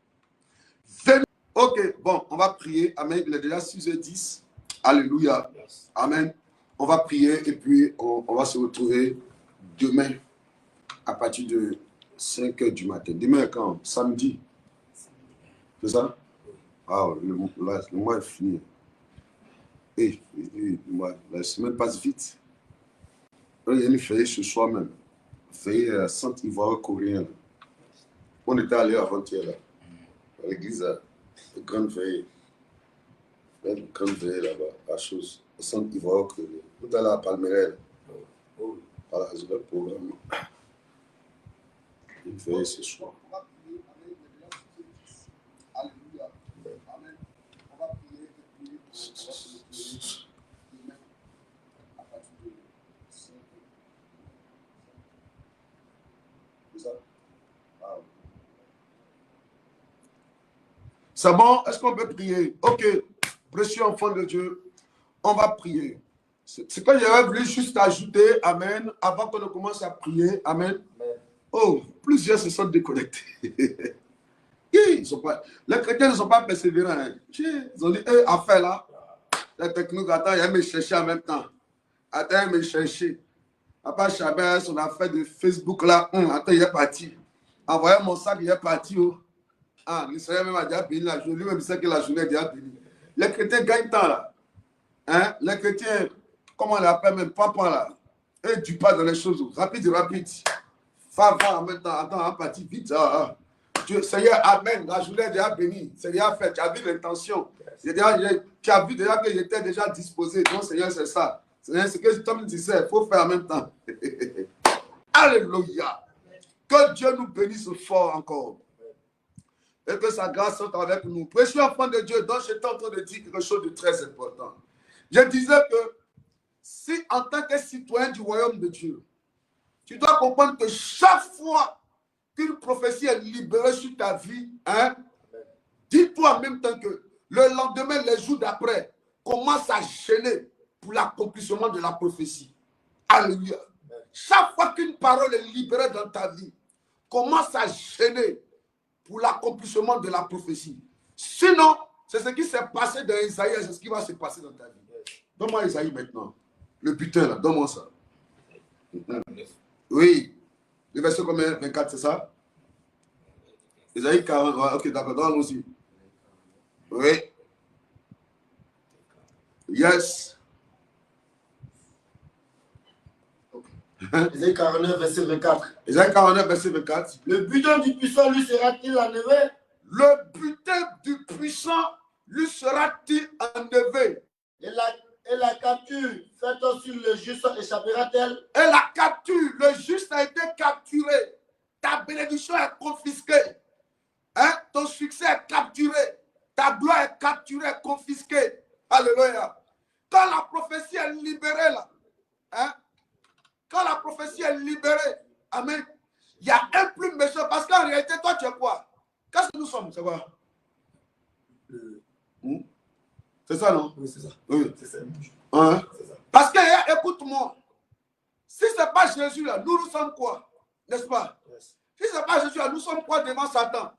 Ok, bon, on va prier. Amen. Il est déjà 6h10. Alléluia. Amen. On va prier et puis on va se retrouver demain à partir de 5h du matin. Demain quand? Samedi. C'est ça? Ah, le mois est fini. La semaine passe vite. Il y a une fête ce soir même. Fête Saint Ivoire coréen. On était allé avant-hier là. À l'église, une grande veille. Une grande veille là-bas, à chose. Saint Ivoire coréen. On est allé à Palmeraie. Voilà, c'est le programme. Une veille ce soir. Alléluia. Amen. On va prier et puis on va se retrouver demain à partir de 5 heures. C'est ça? Wow. C'est bon? Est-ce qu'on peut prier? Ok. Précieux enfant de Dieu, on va prier. C'est que j'avais voulu juste ajouter, amen, avant qu'on ne commence à prier, amen. Oh, plusieurs se sont déconnectés. Les chrétiens ne sont pas persévérants. Hein. Ils ont dit, affaire là, la technique, attends, il y a me chercher en même temps. Attends, il me chercher. Après, Chabert, son affaire de Facebook là, attends, il est parti. Envoyez mon sac, il est parti. Oh. Ah, l'Israël même a déjà béni la journée. Lui-même sait que la journée est déjà bénie. Les chrétiens gagnent temps là. Hein? Les chrétiens, comment on l'appelle même, papa là. Et du pas dans les choses. Rapide. Va en même temps. Attends, parti vite. Dieu, Seigneur, amen. La journée est déjà bénie. C'est déjà fait. Tu as vu l'intention. Tu as vu déjà que j'étais déjà disposé. Donc, Seigneur, c'est ça. Seigneur, c'est que Tom disait, il faut faire en même temps. Alléluia. Que Dieu nous bénisse fort encore. Et que sa grâce soit avec nous. Précieux enfant de Dieu, donc j'étais en train de dire quelque chose de très important. Je disais que si en tant que citoyen du royaume de Dieu, tu dois comprendre que chaque fois qu'une prophétie est libérée sur ta vie, hein, dis-toi en même temps que le lendemain, les jours d'après, commence à gêner pour l'accomplissement de la prophétie. Alléluia. Chaque fois qu'une parole est libérée dans ta vie, commence à gêner pour l'accomplissement de la prophétie. Sinon, c'est ce qui s'est passé dans Isaïe, c'est ce qui va se passer dans ta vie. Donne-moi Isaïe maintenant. Le butin là, donne-moi ça. Oui. Le verset combien? 24, c'est ça? Isaïe 40. Ok, d'accord, donne-nous aussi. Oui. Yes. Isaïe 49, verset 24. Isaïe 49, verset 24. Le butin du puissant lui sera-t-il enlevé? Le butin du puissant lui sera-t-il enlevé? Et la capture faite sur le juste échappera-t-elle? Et la capture, le juste a été capturé. Ta bénédiction est confisquée. Hein? Ton succès est capturé. Ta gloire est capturée, confisquée. Alléluia. Quand la prophétie est libérée là, hein? Quand la prophétie est libérée, amen, il y a un plus méchant. Parce qu'en réalité, toi, tu es quoi? Qu'est-ce que nous sommes? C'est quoi? C'est ça, non? Oui, c'est ça. Oui. C'est ça. Hein? C'est ça. Parce que, écoute-moi, si ce n'est pas Jésus là, nous sommes quoi? N'est-ce pas? Yes. Si ce n'est pas Jésus là, nous sommes quoi devant Satan?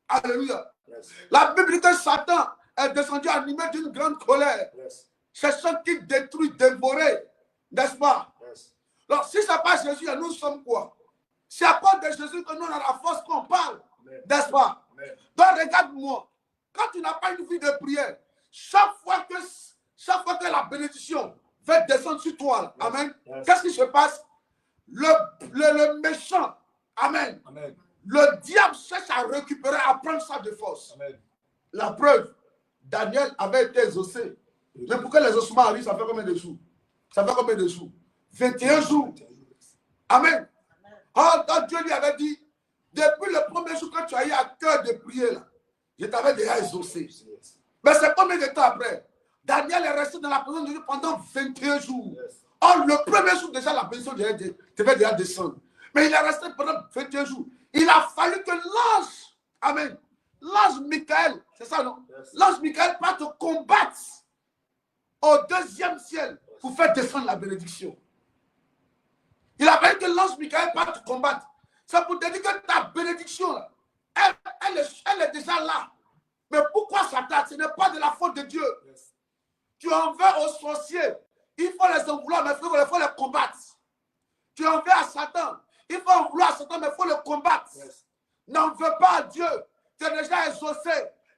Alléluia. Yes. La Bible dit que Satan est descendu animé d'une grande colère. Yes. Cherchant qui détruit, dévorer. N'est-ce pas? Yes. Alors, si ce n'est pas Jésus là, nous sommes quoi? C'est à cause de Jésus que nous on a la force qu'on parle. N'est-ce pas? Amen. Donc, regarde-moi. Quand tu n'as pas une vie de prière, chaque fois que la bénédiction va descendre sur toi, yes. Amen, yes. Qu'est-ce qui se passe? Le méchant, amen. Amen. Le diable cherche à récupérer, à prendre ça de force. Amen. La preuve, Daniel avait été exaucé. Mais pour que les ossements arrivent, ça fait combien de jours? Ça fait combien de jours? 21 jours. Amen. Oh, quand Dieu lui avait dit, depuis le premier jour que tu as eu à cœur de prier, là, je t'avais déjà exaucé. Mais c'est combien de temps après? Daniel est resté dans la présence de Dieu pendant 21 jours. Or, le premier jour, déjà, la bénédiction devait déjà descendre. Mais il est resté pendant 21 jours. Il a fallu que l'ange, amen, l'ange Michael, c'est ça, non? L'ange Michael va te combattre au deuxième ciel pour faire descendre la bénédiction. Il a fallu que que l'ange Michael part te combattre, c'est pour te dire que ta bénédiction, là, elle est déjà là. Mais pourquoi Satan? Ce n'est pas de la faute de Dieu. Yes. Tu en veux aux sorciers. Il faut les en vouloir, mais il faut les combattre. Tu en veux à Satan. Il faut en vouloir à Satan, mais il faut le combattre. Yes. N'en veux pas à Dieu. Tu es déjà exaucé.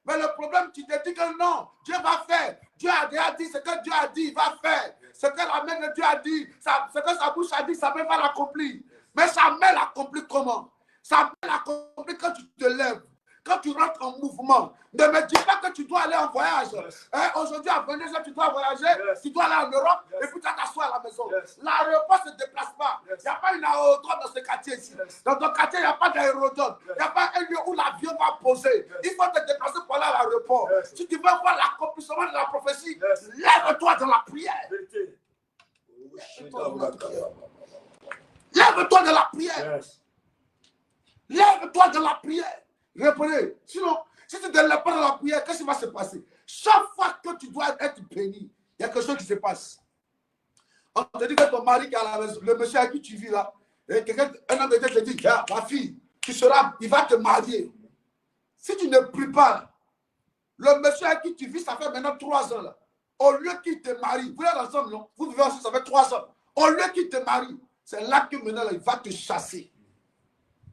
Mais le problème, tu te dis que non, Dieu va faire. Dieu a déjà dit ce que Dieu a dit, il va faire. Ce que la main de Dieu a dit, ce que sa bouche a dit, sa main va l'accomplir. Mais sa main l'accomplit comment? Sa main l'accomplit quand tu te lèves. Quand tu rentres en mouvement, ne me dis pas que tu dois aller en voyage. Yes. Aujourd'hui, à 22h, tu dois voyager, yes. Tu dois aller en Europe, yes. Et puis tu vas t'asseoir à la maison. Yes. L'aéroport ne se déplace pas. Il n'y a pas une aérodrome dans ce quartier ici. Yes. Dans ton quartier, il n'y a pas d'aérodrome. Il n'y a pas un lieu où l'avion va poser. Yes. Il faut te déplacer pour aller à l'aéroport. Yes. Si tu veux voir l'accomplissement de la prophétie, yes. Lève-toi dans la prière. Lève-toi dans la prière. Yes. Lève-toi dans la prière. Reprenez. Sinon, si tu ne te lèves pas dans la prière, qu'est-ce qui va se passer? Chaque fois que tu dois être béni, il y a quelque chose qui se passe. On te dit que ton mari qui est à la maison, le monsieur à qui tu vis là, et un homme de Dieu te dit, ah, ma fille, il va te marier. Si tu ne pries pas, le monsieur à qui tu vis, ça fait maintenant 3 ans là. Au lieu qu'il te marie, vous êtes ensemble, non? Vous vivez ensemble, ça fait 3 ans. Au lieu qu'il te marie, c'est là que maintenant là, il va te chasser.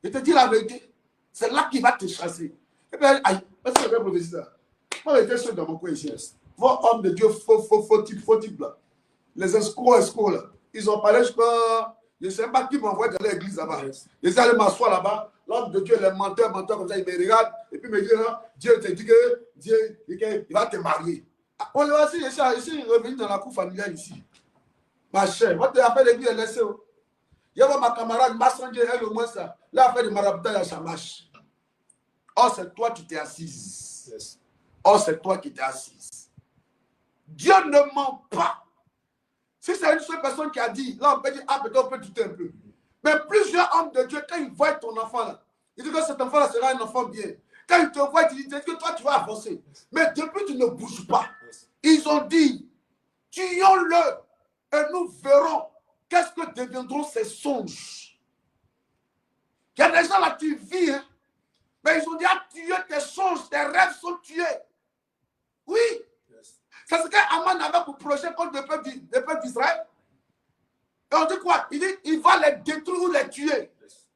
Je te dis la vérité. C'est là qu'il va te chasser. Et bien, aïe, est-ce que je vais prophétiser ça? Moi, j'étais seul dans mon coin ici. Vos hommes de Dieu, faux type là. Les escrocs là. Ils ont parlé, je ne sais pas qui m'envoie dans l'église là-bas. Ils sont allés m'asseoir là-bas. L'homme de Dieu, les menteurs comme ça, ils me regardent. Et puis ils me disent, Dieu te dit que Dieu, il va te marier. On le voit ici, je suis revenu dans la cour familiale ici. Ma chère, votre affaire d'église est laissée. Il y a ma camarade, Massange, elle au moins ça. Là, affaire de maraboutage, ça marche. Oh, c'est toi qui t'es assise. Yes. Oh, c'est toi qui t'es assise. Dieu ne ment pas. Si c'est une seule personne qui a dit, là, on peut dire, ah, peut-être on peut douter un peu. Mais plusieurs hommes de Dieu, quand ils voient ton enfant là, ils disent que cet enfant-là sera un enfant bien. Quand ils te voient, ils disent que toi, tu vas avancer. Mais depuis, tu ne bouges pas. Ils ont dit, tuons-le et nous verrons qu'est-ce que deviendront ces songes. Il y a des gens là, tu vis, hein? Mais ils ont dit, ah, tuer tes songes, tes rêves sont tués. Oui. Yes. C'est ce qu'Aman avait pour projet contre le peuple d'Israël. Et on dit quoi? Il dit, il va les détruire ou les tuer. Yes.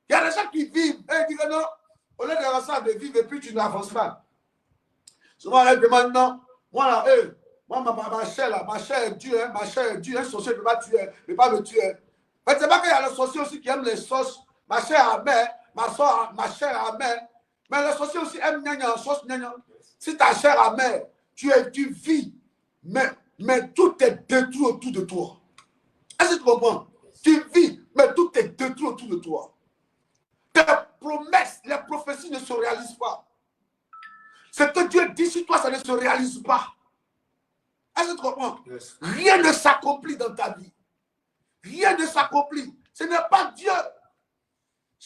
Il y a des gens qui vivent, et ils disent que non, au lieu de vivre, et puis tu n'avances pas. Souvent, elle demande, non, moi là, moi, ma chère est dure, hein, ma chère est dure, un sorcier ne peut pas tuer, ne peut pas me tuer. Mais c'est pas qu'il y a les sorciers aussi qui aiment les sauces, ma chère a mère. Ma chère amère, mais les sorciers aussi aiment gna sauce gna. Si ta chère amère, tu vis, mais tout est détruit autour de toi. Est-ce que tu comprends? Tu vis, mais tout est détruit autour de toi. Tes promesses, les prophéties ne se réalisent pas. Ce que Dieu dit sur toi, ça ne se réalise pas. Est-ce que tu comprends? Yes. Rien ne s'accomplit dans ta vie. Rien ne s'accomplit. Ce n'est pas Dieu.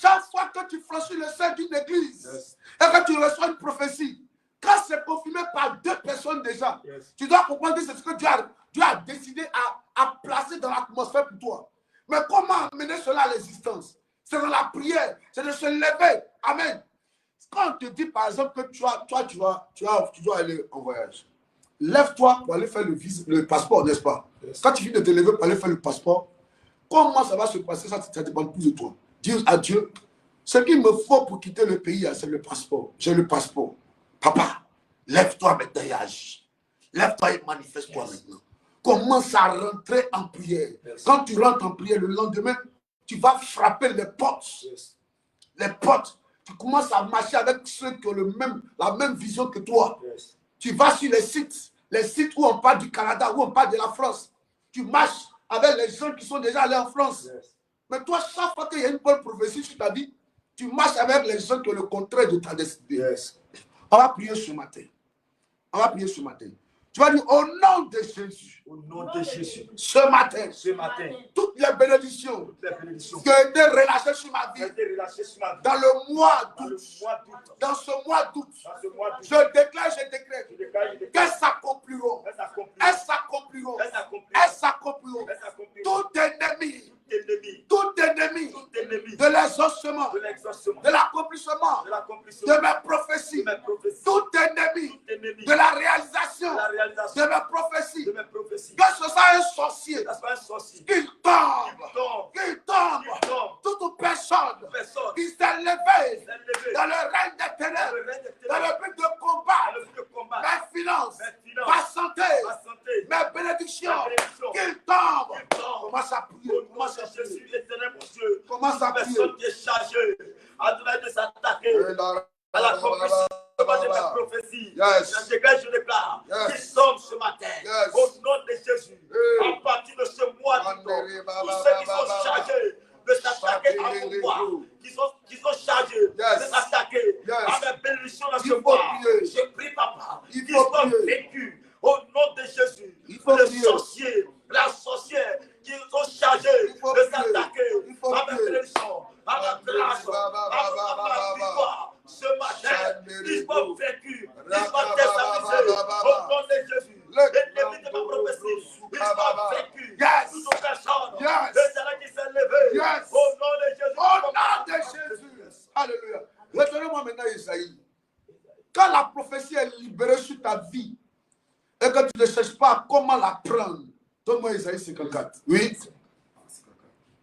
Chaque fois que tu franchis le seuil d'une église, yes, et que tu reçois une prophétie, quand c'est confirmé par 2 personnes déjà, yes, tu dois comprendre que c'est ce que Dieu a décidé à placer dans l'atmosphère pour toi. Mais comment amener cela à l'existence? C'est dans la prière, c'est de se lever. Amen. Quand on te dit par exemple que tu dois aller en voyage, lève-toi pour aller faire le passeport, n'est-ce pas? Yes. Quand tu finis de te lever pour aller faire le passeport, comment ça va se passer? Ça dépend plus de toi. Dis à Dieu, ce qu'il me faut pour quitter le pays, c'est le passeport. J'ai le passeport. Papa, lève-toi maintenant et agis. Lève-toi et manifeste-toi, yes, maintenant. Commence à rentrer en prière. Yes. Quand tu rentres en prière, le lendemain, tu vas frapper les portes. Yes. Les portes. Tu commences à marcher avec ceux qui ont la même vision que toi. Yes. Tu vas sur les sites où on parle du Canada, où on parle de la France. Tu marches avec les gens qui sont déjà allés en France. Yes. Mais toi, chaque fois qu'il y a une bonne prophétie sur ta vie, tu marches avec les gens qui ont le contraire de ta destinée. Yes. On va prier ce matin. On va prier ce matin. Tu vas dire au nom de Jésus. Au nom de Jésus. Ce matin. Toutes les bénédictions qui ont été relâchées sur ma vie. Dans le mois d'août. Dans ce mois d'août. Je déclare, je décrète qu'elles s'accompliront. Elles s'accompliront. Elles s'accompliront. Tout ennemi l'exaucement, de l'accomplissement de mes prophéties, tout ennemi de la réalisation de mes prophéties, que ce soit un sorcier, qu'il tombe, toute personne qui s'est levée dans le règne des ténèbres, dans le but de combattre mes finances, ma santé, mes bénédictions, qu'il tombe. Commence à prier, commence à prier. Commence à prier. Personne qui est chargée de s'attaquer à l'accomplissement de mes prophéties. Je déclare qu'ils tombent ce matin au nom de Jésus. À partir de ce mois d'octobre, tous ceux qui sont chargés de s'attaquer à mon pouvoir, qui sont chargés de s'attaquer à mes bénédictions dans ce mois. Je prie, Papa, qu'ils soient vécus au nom de Jésus. Les sorciers, la sorcière qui sont chargés de s'attaquer à mes bénédictions, à ma grâce, à ma victoire. Ce matin, ils soient vécus, ils soient déstabilisés au nom de Jésus. L'ennemi de ma prophétie, ils soient vécus. Toute personne, le Seigneur qui s'est levé au nom de Jésus. Au nom de Jésus. Alléluia. Retenez-moi maintenant Isaïe. Quand la prophétie est libérée sur ta vie et que tu ne cherches pas comment la prendre, donne-moi Isaïe 54. Oui.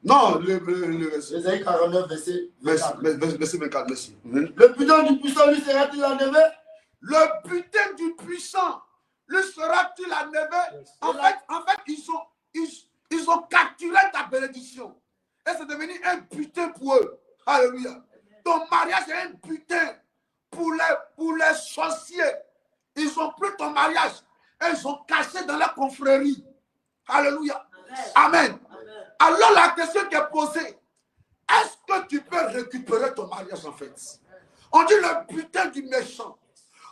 Non, Isaïe 49, verset 24. Verset 24, merci. Le butin du puissant lui sera-t-il enlevé? Le butin du puissant lui sera-t-il enlevé? En fait, ils ont capturé ta bénédiction. Et c'est devenu un butin pour eux. Alléluia. Ton mariage est un butin pour les sorciers. Ils ont pris ton mariage et ils ont caché dans la confrérie. Alléluia. Amen. Alors la question qui est posée, est-ce que tu peux récupérer ton mariage en fait? On dit le butin du méchant.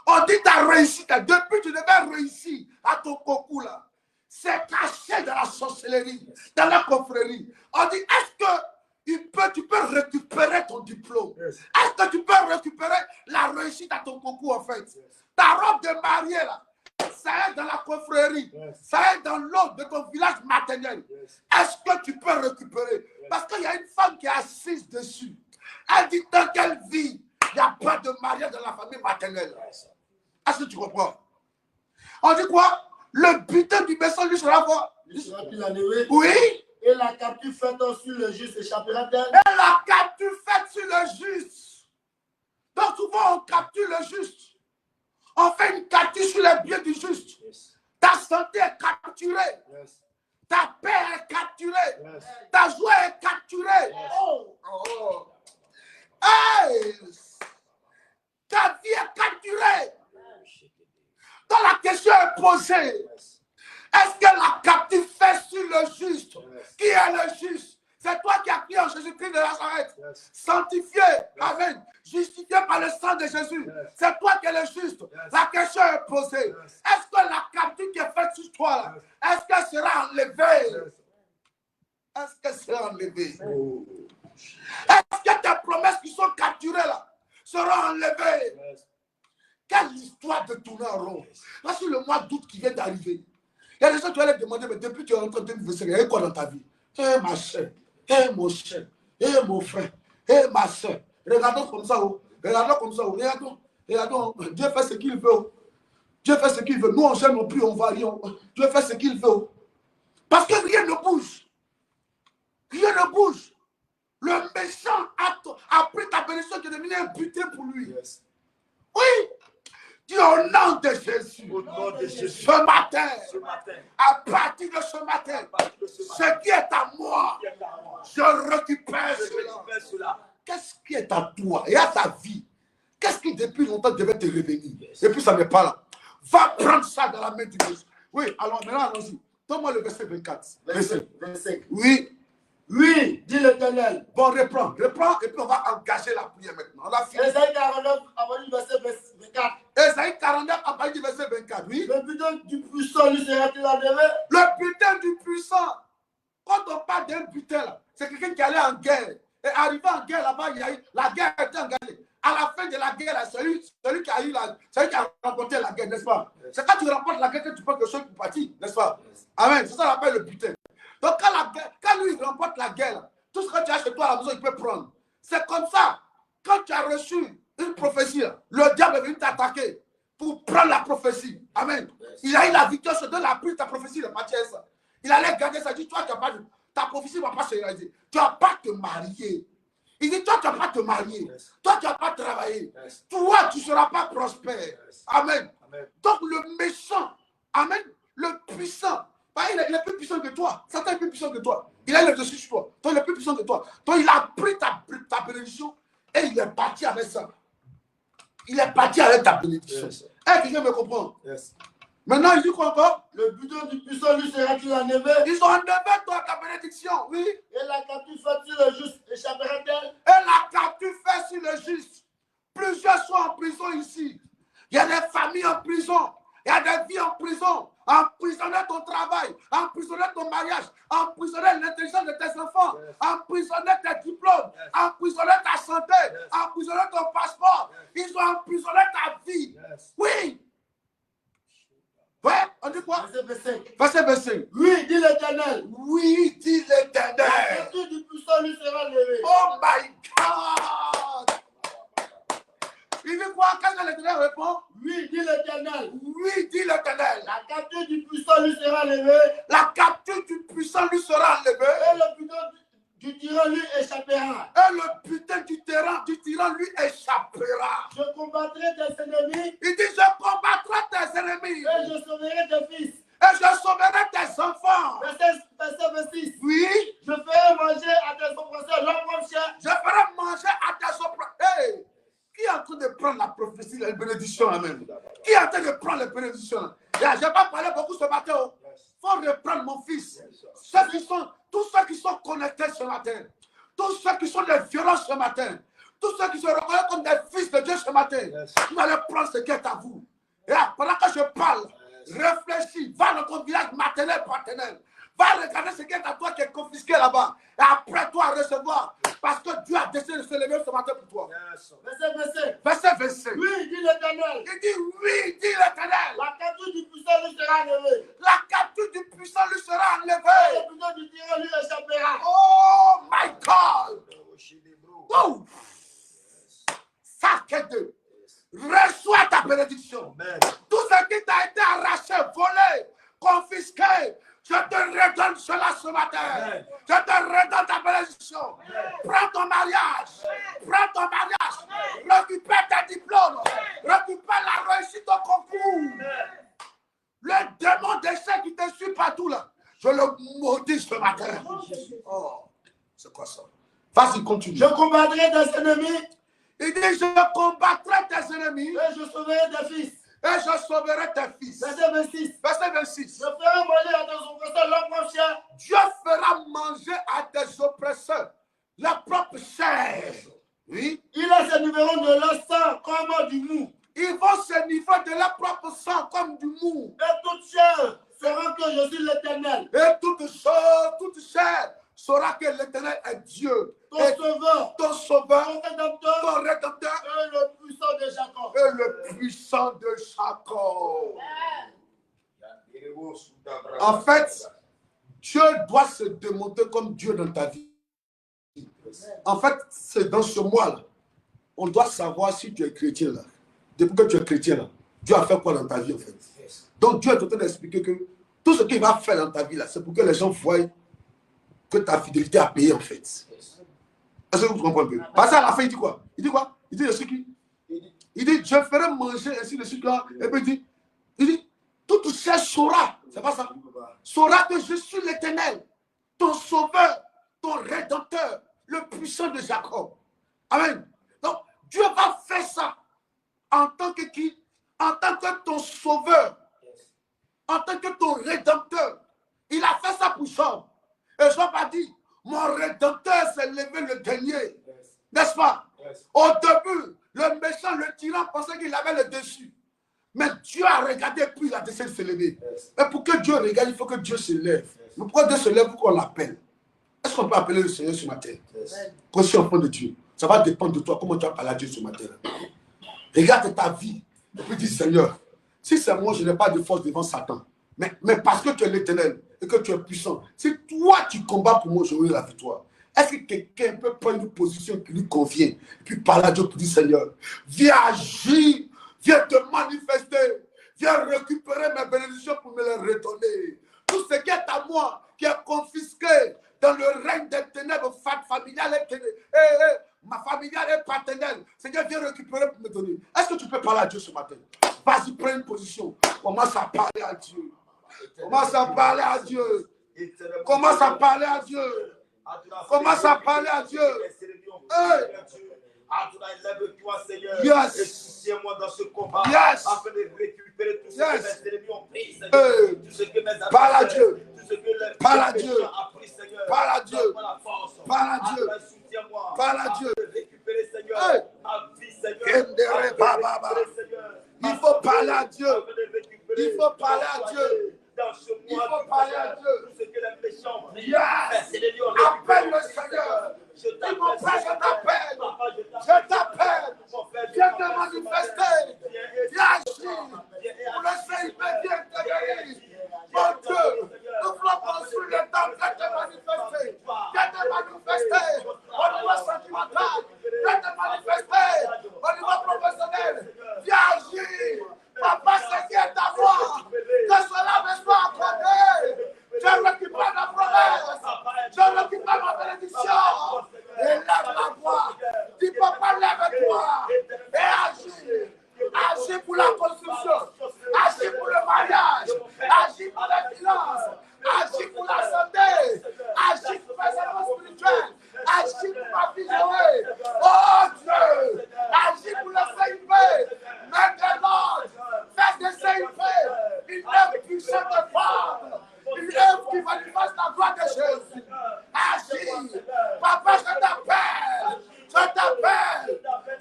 On dit ta réussite. Depuis que tu devais réussir à ton concours là, c'est caché dans la sorcellerie, dans la confrérie. On dit, est-ce que tu peux récupérer ton diplôme? Est-ce que tu peux récupérer la réussite à ton concours en fait? Ta robe de mariée là, ça est dans la confrérie, ça est dans l'eau de ton village maternel. Est-ce que tu peux récupérer? Parce qu'il y a une femme qui est assise dessus. Elle dit, tant qu'elle vit, il n'y a pas de mariage dans la famille maternelle. Est-ce que tu comprends? On dit quoi? Le butin du méchant lui sera quoi? Oui. Et la capture faite sur le juste échappera-t-elle? Et la capture faite sur le juste. Donc souvent on capture le juste. On fait une capture sur les biens du juste. Ta santé est capturée. Ta paix est capturée. Ta joie est capturée. Hey! Ta vie est capturée. Donc la question est posée. Est-ce que la captive fait sur le juste? Qui est le juste? C'est toi qui as crié en Jésus-Christ de Nazareth. Sanctifié, amen. Justifié par le sang de Jésus. C'est toi qui es le juste. La question est posée. Est-ce que la captive qui est faite sur toi, là, est-ce qu'elle sera enlevée? Est-ce qu'elle sera enlevée? Est-ce que tes promesses qui sont capturées là seront enlevées? Quelle histoire de tourner en rond. Là, sur le mois d'août qui vient d'arriver, il y a des gens qui vont aller demander, mais depuis que tu es rentré en 2025, il y a quoi dans ta vie? Eh ma chère, eh mon cher, eh mon frère, eh ma soeur. Regardons comme ça, regardons comme ça, regardons. Dieu fait ce qu'il veut. Dieu fait ce qu'il veut. Nous, on gêne, on prie, on varie. Dieu fait ce qu'il veut. Parce que rien ne bouge. Rien ne bouge. Le méchant a pris ta bénédiction qui est devenue un butin pour lui. Oui. Dis au nom de Jésus. Au nom de Jésus. Ce matin. À partir de ce matin, ce qui est à moi, je récupère cela. Qu'est-ce qui est à toi et à ta vie? Qu'est-ce qui depuis longtemps devait te revenir? Et puis ça n'est pas là. Va prendre ça dans la main du Dieu. Oui, alors maintenant, allons-y. Donne-moi le verset 24. Verset 25. Oui. Oui, dit l'Éternel. Bon, reprends, et puis on va engager la prière maintenant. On a fini. Ésaïe 49, à partir du verset 24. Ésaïe 49, à partir du verset 24, oui. Le butin du puissant lui sera-t-il enlevé? Le butin du puissant. Quand on parle d'un butin, là, c'est quelqu'un qui allait en guerre. Et arrivé en guerre là-bas, la guerre était engagée. À la fin de la guerre, là, celui qui a eu celui qui a remporté la guerre, n'est-ce pas? C'est quand tu remportes la guerre que tu peux que chose pour partir, n'est-ce pas? Amen. C'est ça qu'on appelle le butin. Donc quand lui il remporte la guerre, tout ce que tu as chez toi à la maison, il peut prendre. C'est comme ça. Quand tu as reçu une prophétie, le diable est venu t'attaquer pour prendre la prophétie. Amen. Il a eu la victoire sur Dieu, il a pris ta prophétie de Matthieu. Il allait garder ça. Il dit, toi, ta prophétie ne va pas se réaliser. Tu ne vas pas te marier. Il dit, toi, tu ne vas pas te marier. Toi, tu ne vas pas travailler. Toi, tu ne seras pas prospère. Amen. Donc, le méchant, amen, le puissant, il est plus puissant que toi. Satan est plus puissant que toi. Il a le dessus sur toi. Toi, il est plus puissant que toi. Donc, il a pris ta bénédiction et il est parti avec ça. Il est parti avec ta bénédiction. Est-ce que quelqu'un me comprend? Maintenant, il dit quoi encore? Le butin du puissant lui sera-t-il enlevé? Ils ont enlevé toi ta bénédiction, oui. Et la captive fait sur le juste échappera-t-elle? Et la captive fait sur le juste. Plusieurs sont en prison ici. Il y a des familles en prison. Il y a des vies en prison. Emprisonner ton travail, emprisonner ton mariage, emprisonner l'intelligence de tes enfants, emprisonner tes diplômes, emprisonner ta santé, emprisonner ton passeport. Ils ont emprisonné ta vie. Oui. Ouais, on dit quoi? Verset 25. Oui, dit l'Éternel. Oui, dit l'Éternel. La captive du puissant lui sera levée. Oh my God. Il dit quoi quand l'Éternel répond? Oui, dit l'Éternel. Oui, dit l'Éternel. La captive du puissant lui sera levée. La captive du puissant lui sera enlevée. Et le butin du tyran lui échappera. Et le butin du tyran lui échappera. Je combattrai tes ennemis. Il dit, je combattrai tes ennemis. Et je sauverai tes fils. Et je sauverai tes enfants. Verset 26. Oui. Je ferai manger à tes oppresseurs leur propre chien. Je ferai manger à tes oppresseurs. Hey, qui est en train de prendre la prophétie, la bénédiction, amen? Qui est en train de prendre la bénédiction? Je n'ai pas parlé beaucoup ce matin. Il faut reprendre mon fils. Tous ceux qui sont connectés ce matin. Tous ceux qui sont des violents ce matin. Tous ceux qui se reconnaissent comme des fils de Dieu ce matin. Vous allez prendre ce qui est à vous. Et là, pendant que je parle, réfléchis. Va dans ton village maternel, paternel. Va regarder ce qui est à toi qui est confisqué là-bas. Et après toi, recevoir. Parce que Dieu a décidé de se lever ce matin pour toi. Verset 25. Oui, dit l'Éternel. Il dit oui, dit l'Éternel. La captive du puissant lui sera enlevée. La captive du puissant lui sera Et enlevée. le butin du tyran lui échappera. Oh my God. Oh. Ça qu'est de. Reçois ta bénédiction. Tout ce qui t'a été arraché, volé, confisqué, je te redonne cela ce matin. Je te redonne ta bénédiction. Prends ton mariage. Prends ton mariage. Récupère tes diplômes. Récupère la réussite au concours. Le démon d'échec qui te suit partout là. Je le maudis ce matin. Oh, c'est quoi ça? Vas-y, continue. Je combattrai tes ennemis. Il dit, je combattrai tes ennemis. Et je sauverai tes fils. Et je sauverai tes fils. Verset 26. Verset 26. Je ferai manger à tes oppresseurs leur propre chair. Dieu fera manger à tes oppresseurs leur propre chair. Oui. Ils s'éniveront de leur sang comme du mou. Ils vont s'énivrer de leur propre sang comme du mou. Et toute chair saura que je suis l'Éternel. Et toute chair saura que l'Éternel est Dieu. Ton sauveur. Ton sauveur. Ton rédempteur. Et le puissant de Jacob. Et le puissant de Jacob. En fait, Dieu doit se démontrer comme Dieu dans ta vie. En fait, c'est dans ce mois-là. On doit savoir si tu es chrétien là. Depuis que tu es chrétien là, Dieu a fait quoi dans ta vie en fait. Donc Dieu est en train d'expliquer que tout ce qu'il va faire dans ta vie là, c'est pour que les gens voient que ta fidélité a payé en fait. Est-ce que vous comprenez? Parce qu'à la fin, il dit quoi? Il dit quoi? Il dit ce qui? Il dit, je ferai manger ainsi de suite là. Et puis il dit, toute chair saura, c'est pas ça? Saura que je suis l'Éternel, ton sauveur, ton rédempteur, le puissant de Jacob. Amen. Donc, Dieu va faire ça en tant que qui? En tant que ton sauveur, en tant que ton rédempteur. Il a fait ça pour Job. Et Job a dit, mon rédempteur s'est levé le dernier. N'est-ce pas? Au début, le méchant, le tyran pensait qu'il avait le dessus. Mais Dieu a regardé, puis il a décidé de se lever. Et pour que Dieu regarde, il faut que Dieu se lève. Mais pourquoi Dieu se lève? Pour qu'on l'appelle. Est-ce qu'on peut appeler le Seigneur ce matin? Quand je suis enfant de Dieu, ça va dépendre de toi, comment tu vas parler à Dieu ce matin. Regarde ta vie. Et puis dis, Seigneur, si c'est moi, je n'ai pas de force devant Satan. Mais parce que tu es l'Éternel et que tu es puissant, si toi tu combats pour moi, j'aurai la victoire. Est-ce que quelqu'un peut prendre une position qui lui convient et puis parler à Dieu pour dire Seigneur, viens agir, viens te manifester, viens récupérer mes bénédictions pour me les redonner. Tout ce qui est à moi, qui est confisqué dans le règne des ténèbres familiales ma familiale et paternelle, Seigneur, viens récupérer pour me donner. Est-ce que tu peux parler à Dieu ce matin? Vas-y, prends une position. Commence à parler à Dieu. Commence à parler à Dieu. Commence à parler à Dieu. Commence à parler à Dieu. Lève-toi, Seigneur, yes. Et soutiens-moi dans ce combat, yes. afin de récupérer tout ce que mes ennemis ont pris, Seigneur. Tout ce que mes adversaires, parle à Dieu. Tout ce que les parle à Dieu. A pris, Seigneur. Parle à Dieu. La force. Parle à Dieu. Soutiens-moi. Parle à Dieu. Récupérer, Seigneur, ma vie, Seigneur. Il faut parler à Dieu. Il faut parler à Dieu. Dans ce mois, il faut parler à Dieu. Tout ce que les méchants ont pris. Yes. Appelle le Seigneur. Dis mon Père, je t'appelle. Je t'appelle. Viens te manifester. Viens agir. Pour le Seigneur, viens te guérir. Mon Dieu, nous voulons construire le temps. Viens te manifester. Viens te manifester. Au niveau sentimental. Viens te manifester. Au niveau professionnel. Viens agir. Papa, c'est qui est ta voix. Que cela me soit accordé. Je récupère la promesse. Je récupère ma bénédiction. Et lève la voix. Dis papa, lève-toi. Et agis. Agis pour la construction. Agis pour le mariage. Agis pour les finances. Agis pour la santé. Agis pour mes efforts spirituels. Agis pour ma vie jouée. Oh Dieu. Agis pour le CIP. Mets de l'ordre. Fais de CIP une œuvre puissante de femme. Une œuvre qui manifeste la gloire de Jésus. Agis. Papa, je t'appelle. Je t'appelle.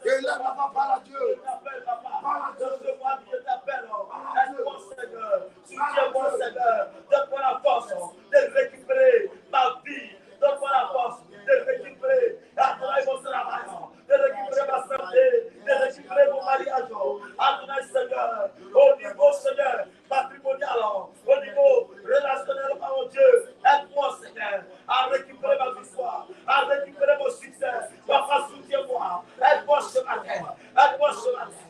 Et là, papa, parle à Dieu. Parle à Dieu. Je t'appelle. Aide-moi, Seigneur. Soutiens-moi, Seigneur. Donne-moi la force de récupérer ma vie. Donne-moi la force de récupérer mon travail, de récupérer ma santé, de récupérer mon mariage. Adonai, Seigneur. Au niveau, Seigneur, matrimonial, au niveau relationnel, mon Dieu. Aide-moi, Seigneur, à récupérer ma victoire, à récupérer mon succès. Papa, soutiens-moi. Aide-moi ce matin. Aide-moi ce matin.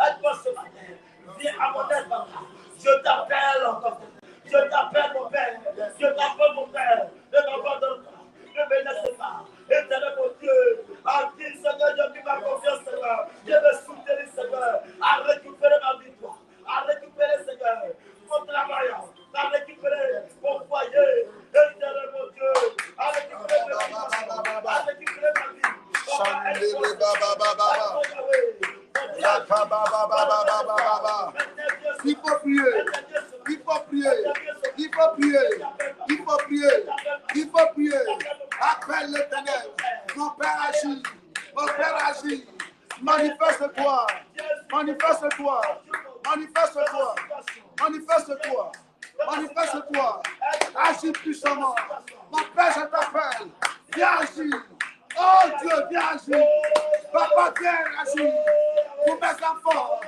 Aide-moi ce matin. Viens à mon aide, papa. Je t'appelle. Je t'appelle, mon Père. Je t'appelle, mon Père. Ne m'abandonne pas. Ne me laisse pas. Éternel, mon Dieu. À qui, Seigneur, je mis ma confiance, Seigneur. Je me soutiens, Seigneur, à récupérer ma victoire. À récupérer, Seigneur, mon travail. À récupérer mon foyer. Éternel, mon Dieu. À récupérer ma vie. À récupérer ma vie. Il faut prier. Il faut prier. Il faut prier. Il faut prier. Il faut prier. Appelle l'Éternel. Mon Père agit. Mon Père agit. Manifeste-toi. Manifeste-toi. Manifeste-toi. Manifeste-toi. Manifeste-toi. Agis puissamment. Mon Père, je t'appelle. Viens agir. Oh Dieu, viens agir. Papa, viens agir. Pour mes enfants.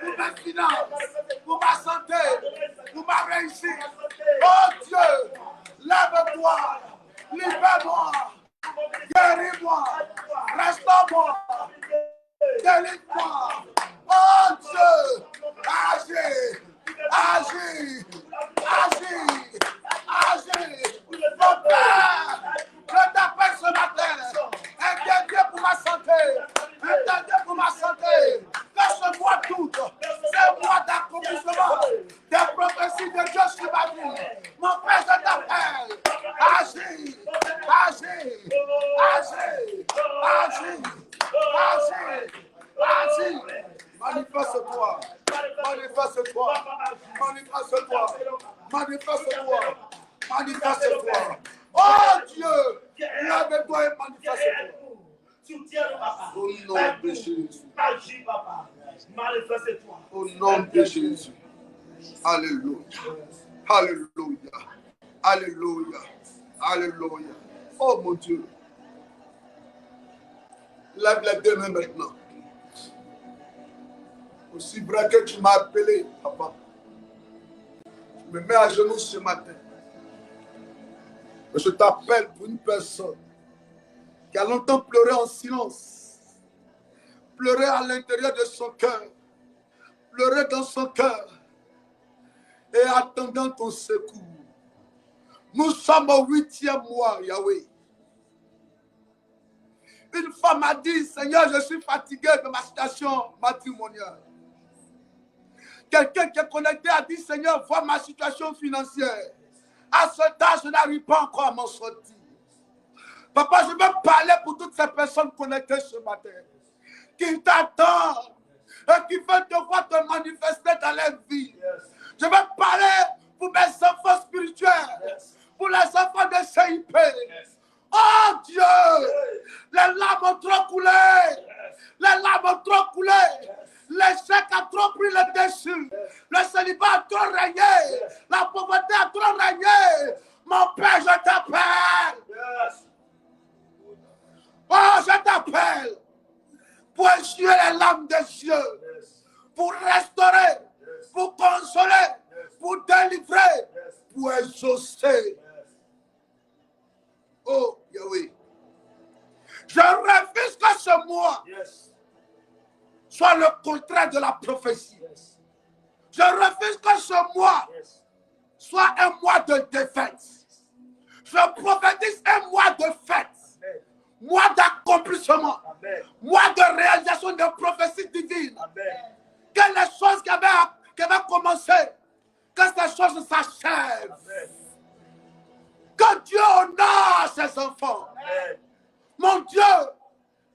Pour mes finances. Pour ma santé. Pour ma réussite. Oh Dieu, lève-toi. Libère-moi. Guéris-moi. Restaure-moi. Délivre-moi. Oh Dieu, agis. Agis. Agis. Agis. Mon Père, je t'appelle ce matin. Interviens pour ma santé. Interviens pour ma santé. Que ce mois d'août, ce mois d'accomplissement des prophéties de Dieu sur ma vie. Mon Père, je t'appelle. Agis. Agis. Agis. Agis. Agis. Agis. Manifeste-toi. Manifeste-toi. Manifeste-toi. Manifeste-toi. Manifeste-toi. Oh Dieu, lève-toi et manifeste-toi. Au nom de Jésus. Agis, papa. Manifeste-toi. Au nom de Jésus. Alléluia. Alléluia. Alléluia. Alléluia. Oh mon Dieu. Lève les deux mains maintenant. Aussi vrai que tu m'as appelé, papa. Je me mets à genoux ce matin. Je t'appelle pour une personne qui a longtemps pleuré en silence, pleuré à l'intérieur de son cœur, pleuré dans son cœur et attendant ton secours. Nous sommes au 8e mois, Yahweh. Une femme m'a dit, Seigneur, je suis fatigué de ma situation matrimoniale. Quelqu'un qui est connecté a dit, Seigneur, vois ma situation financière. À ce temps, je n'arrive pas encore à m'en sortir. Papa, je veux parler pour toutes ces personnes connectées ce matin, qui t'attendent et qui veulent te voir te manifester dans leur vie. Je veux parler pour mes enfants spirituels, pour les enfants de CIP. Oh Dieu, les larmes ont trop coulé, les larmes ont trop coulé, l'échec a trop pris le dessus, le célibat a trop régné, la pauvreté a trop régné. Mon Père, je t'appelle. Oh, je t'appelle pour essuyer les larmes des yeux, pour restaurer, pour consoler, pour délivrer, pour exaucer. Oh, Yahweh. Je refuse que ce mois soit le contraire de la prophétie. Je refuse que ce mois soit un mois de défaite. Je prophétise un mois de fête, mois d'accomplissement, mois de réalisation de prophéties divines. Que les choses qui avaient commencé, que ces choses s'achèvent. Que Dieu honore ses enfants. Amen. Mon Dieu,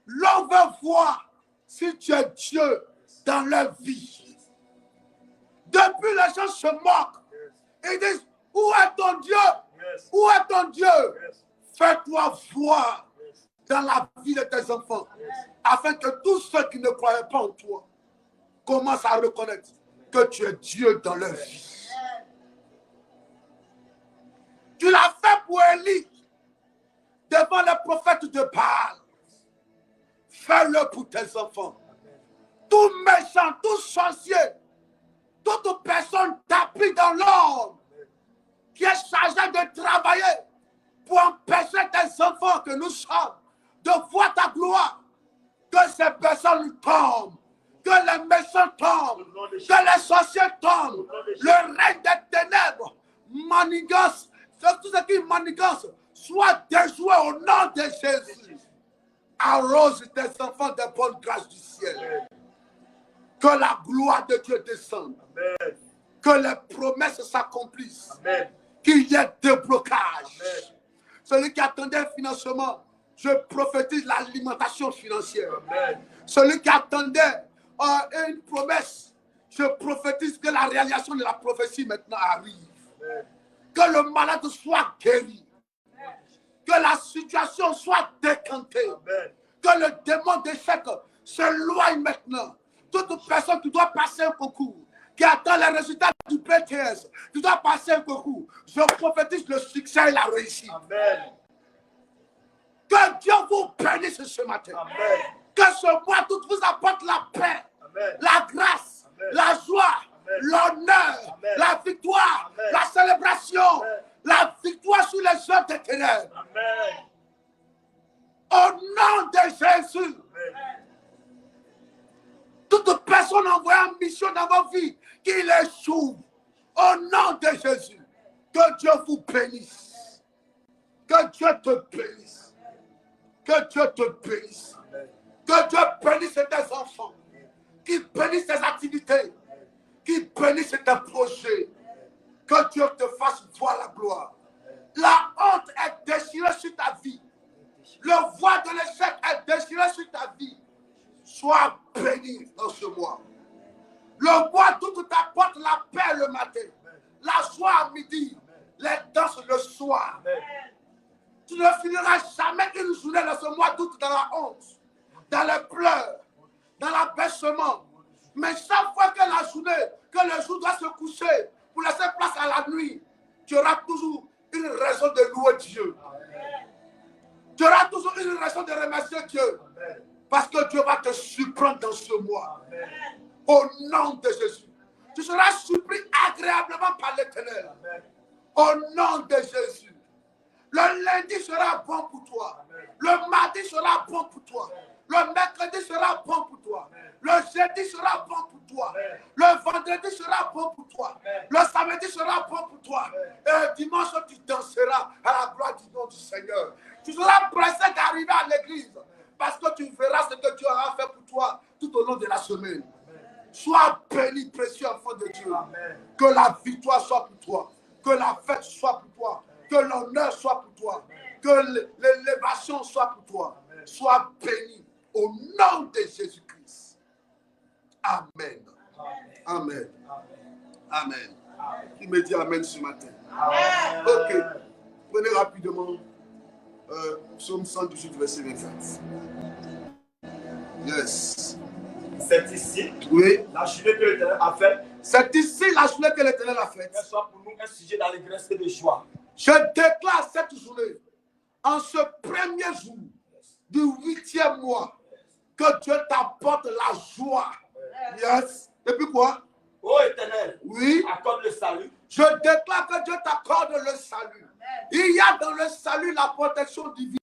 l'on veut voir si tu es Dieu dans leur vie. Depuis, les gens se moquent. Ils disent, où est ton Dieu? Où est ton Dieu? Fais-toi voir dans la vie de tes enfants, afin que tous ceux qui ne croyaient pas en toi commencent à reconnaître que tu es Dieu dans leur vie. Tu l'as fait pour Élie, devant les prophètes de Baal. Fais-le pour tes enfants. Tout méchant, tout sorcier, toute personne tapie dans l'ombre, qui est chargée de travailler pour empêcher tes enfants que nous sommes de voir ta gloire, que ces personnes tombent, que les méchants tombent, que les sorciers tombent, le règne des ténèbres, manigance, tout ce qui manigance, soit déjoué au nom de Jésus. Arrose tes enfants des bonnes grâces du ciel. Que la gloire de Dieu descende. Amen. Que les promesses s'accomplissent. Qu'il y ait déblocage. Amen. Celui qui attendait un financement, je prophétise l'alimentation financière. Amen. Celui qui attendait une promesse, je prophétise que la réalisation de la prophétie maintenant arrive. Amen. Que le malade soit guéri. Amen. Que la situation soit décantée. Amen. Que le démon d'échec s'éloigne maintenant. Toute personne qui doit passer un concours, qui attend les résultats du BTS, qui doit passer un concours, je prophétise le succès et la réussite. Amen. Que Dieu vous bénisse ce matin. Amen. Que ce mois tout vous apporte la paix, amen, la grâce, amen, la joie, l'honneur, la victoire, amen, la célébration, amen, la victoire sur les œuvres des ténèbres. Amen. Au nom de Jésus. Amen. Toute personne envoyée en mission dans vos vies, qu'il échoue. Au nom de Jésus. Que Dieu vous bénisse. Que Dieu te bénisse. Que Dieu te bénisse. Que Dieu bénisse tes enfants. Qu'il bénisse tes activités. Qu'il bénisse tes projets. Que Dieu te fasse voir la gloire. La honte est déchirée sur ta vie. Le voile de l'échec est déchiré sur ta vie. Sois béni dans ce mois. Le mois tout t'apporte la paix le matin, la joie à midi, les danses le soir. Tu ne finiras jamais une journée dans ce mois d'août dans la honte, dans les pleurs, dans l'abaissement. Mais chaque fois que la journée, que le jour doit se coucher pour laisser place à la nuit, tu auras toujours une raison de louer Dieu. Tu auras toujours une raison de remercier Dieu. Parce que Dieu va te surprendre dans ce mois. Amen. Au nom de Jésus. Tu seras surpris agréablement par l'Éternel. Au nom de Jésus. Le lundi sera bon pour toi. Amen. Le mardi sera bon pour toi. Le mercredi sera bon pour toi. Le jeudi sera bon pour toi. Le vendredi sera bon pour toi. Le samedi sera bon pour toi. Et dimanche, tu danseras à la gloire du nom du Seigneur. Tu seras pressé d'arriver à l'église parce que tu verras ce que Dieu aura fait pour toi tout au long de la semaine. Sois béni, précieux enfant de Dieu. Que la victoire soit pour toi. Que la fête soit pour toi. Que l'honneur soit pour toi. Que l'élévation soit pour toi. Sois béni au nom de Jésus-Christ. Amen. Amen. Amen. Il me dit Amen ce matin. Ok. Prenez rapidement Psaume 118, verset 24. Yes. C'est ici, oui, la journée que l'Éternel a faite. C'est ici la journée que l'Éternel a faite. Qu'elle soit pour nous un sujet d'allégresse et de joie. Je déclare cette journée, en ce premier jour du 8e mois, que Dieu t'apporte la joie. Yes. Et puis quoi? Ô Éternel, oui, accorde le salut. Je déclare que Dieu t'accorde le salut. Il y a dans le salut la protection divine.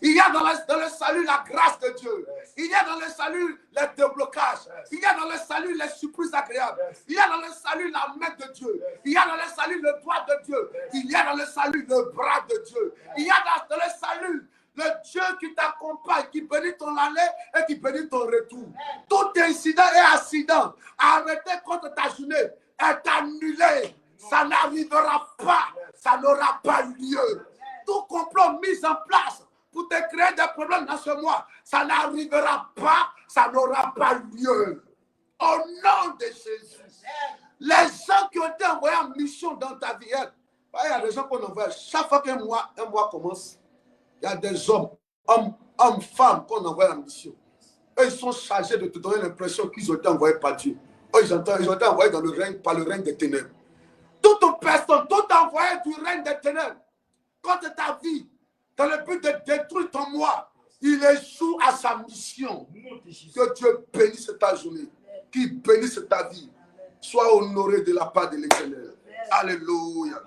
Il y a dans le salut la grâce de Dieu. Il y a dans le salut les déblocages. Il y a dans le salut les surprises agréables. Il y a dans le salut la main de Dieu. Il y a dans le salut le doigt de Dieu. Il y a dans le salut le bras de Dieu. Il y a dans le salut le Dieu qui t'accompagne, qui bénit ton aller et qui bénit ton retour. Tout incident et accident arrêté contre ta journée est annulé. Ça n'arrivera pas. Ça n'aura pas lieu. Tout complot mis en place pour te créer des problèmes dans ce mois, ça n'arrivera pas. Ça n'aura pas lieu. Au nom de Jésus. Les gens qui ont été envoyés en mission dans ta vie, il y a des gens qu'on envoie. Chaque fois qu'un mois commence, il y a des hommes, femmes qu'on envoie en mission. Eux, ils sont chargés de te donner l'impression qu'ils ont été envoyés par Dieu. Eux, ils ont été envoyés dans le règne, par le règne des ténèbres. Toute personne, tout envoyé du règne des ténèbres contre ta vie, dans le but de détruire ton moi, il échoue à sa mission. Que Dieu bénisse ta journée, qu'il bénisse ta vie. Sois honoré de la part de l'Éternel. Alléluia.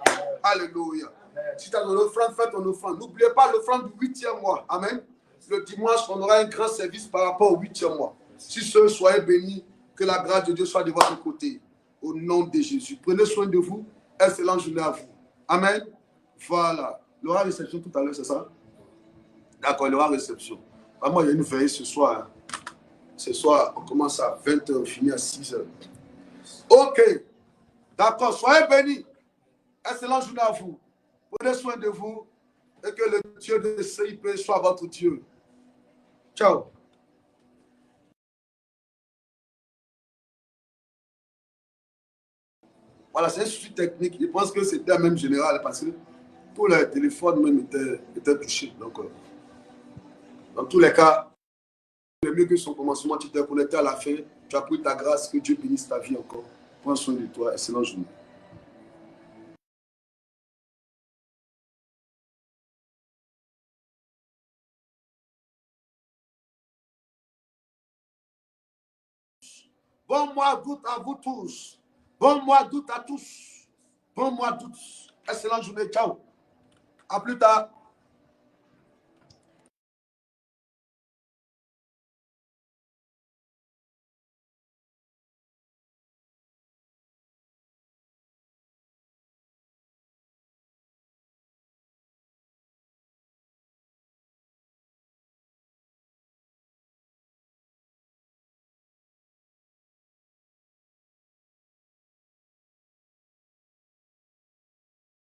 Alléluia. Si tu as ton offrande, fais ton offrande. N'oubliez pas l'offrande du 8e mois. Amen. Le dimanche, on aura un grand service par rapport au 8e mois. Si ce, soyez bénis, que la grâce de Dieu soit de votre côté. Au nom de Jésus. Prenez soin de vous. Excellente journée à vous. Amen. Voilà. Il y aura réception tout à l'heure, c'est ça? D'accord, il y aura réception. Moi, il y a une veillée ce soir. Ce soir, on commence à 20h, on finit à 6h. Ok. D'accord, soyez bénis. Excellente journée à vous. Prenez soin de vous et que le Dieu de CIP soit votre Dieu. Ciao. Voilà, c'est un souci technique. Je pense que c'était même général parce que tous les téléphones même étaient touchés. Donc, dans tous les cas, le mieux que son commencement, tu t'es connecté à la fin. Tu as pris ta grâce. Que Dieu bénisse ta vie encore. Prends soin de toi. Excellente journée. Bon mois d'août à vous tous. Bon mois d'août à tous. Bon mois d'août. Excellente journée. Ciao. À plus tard.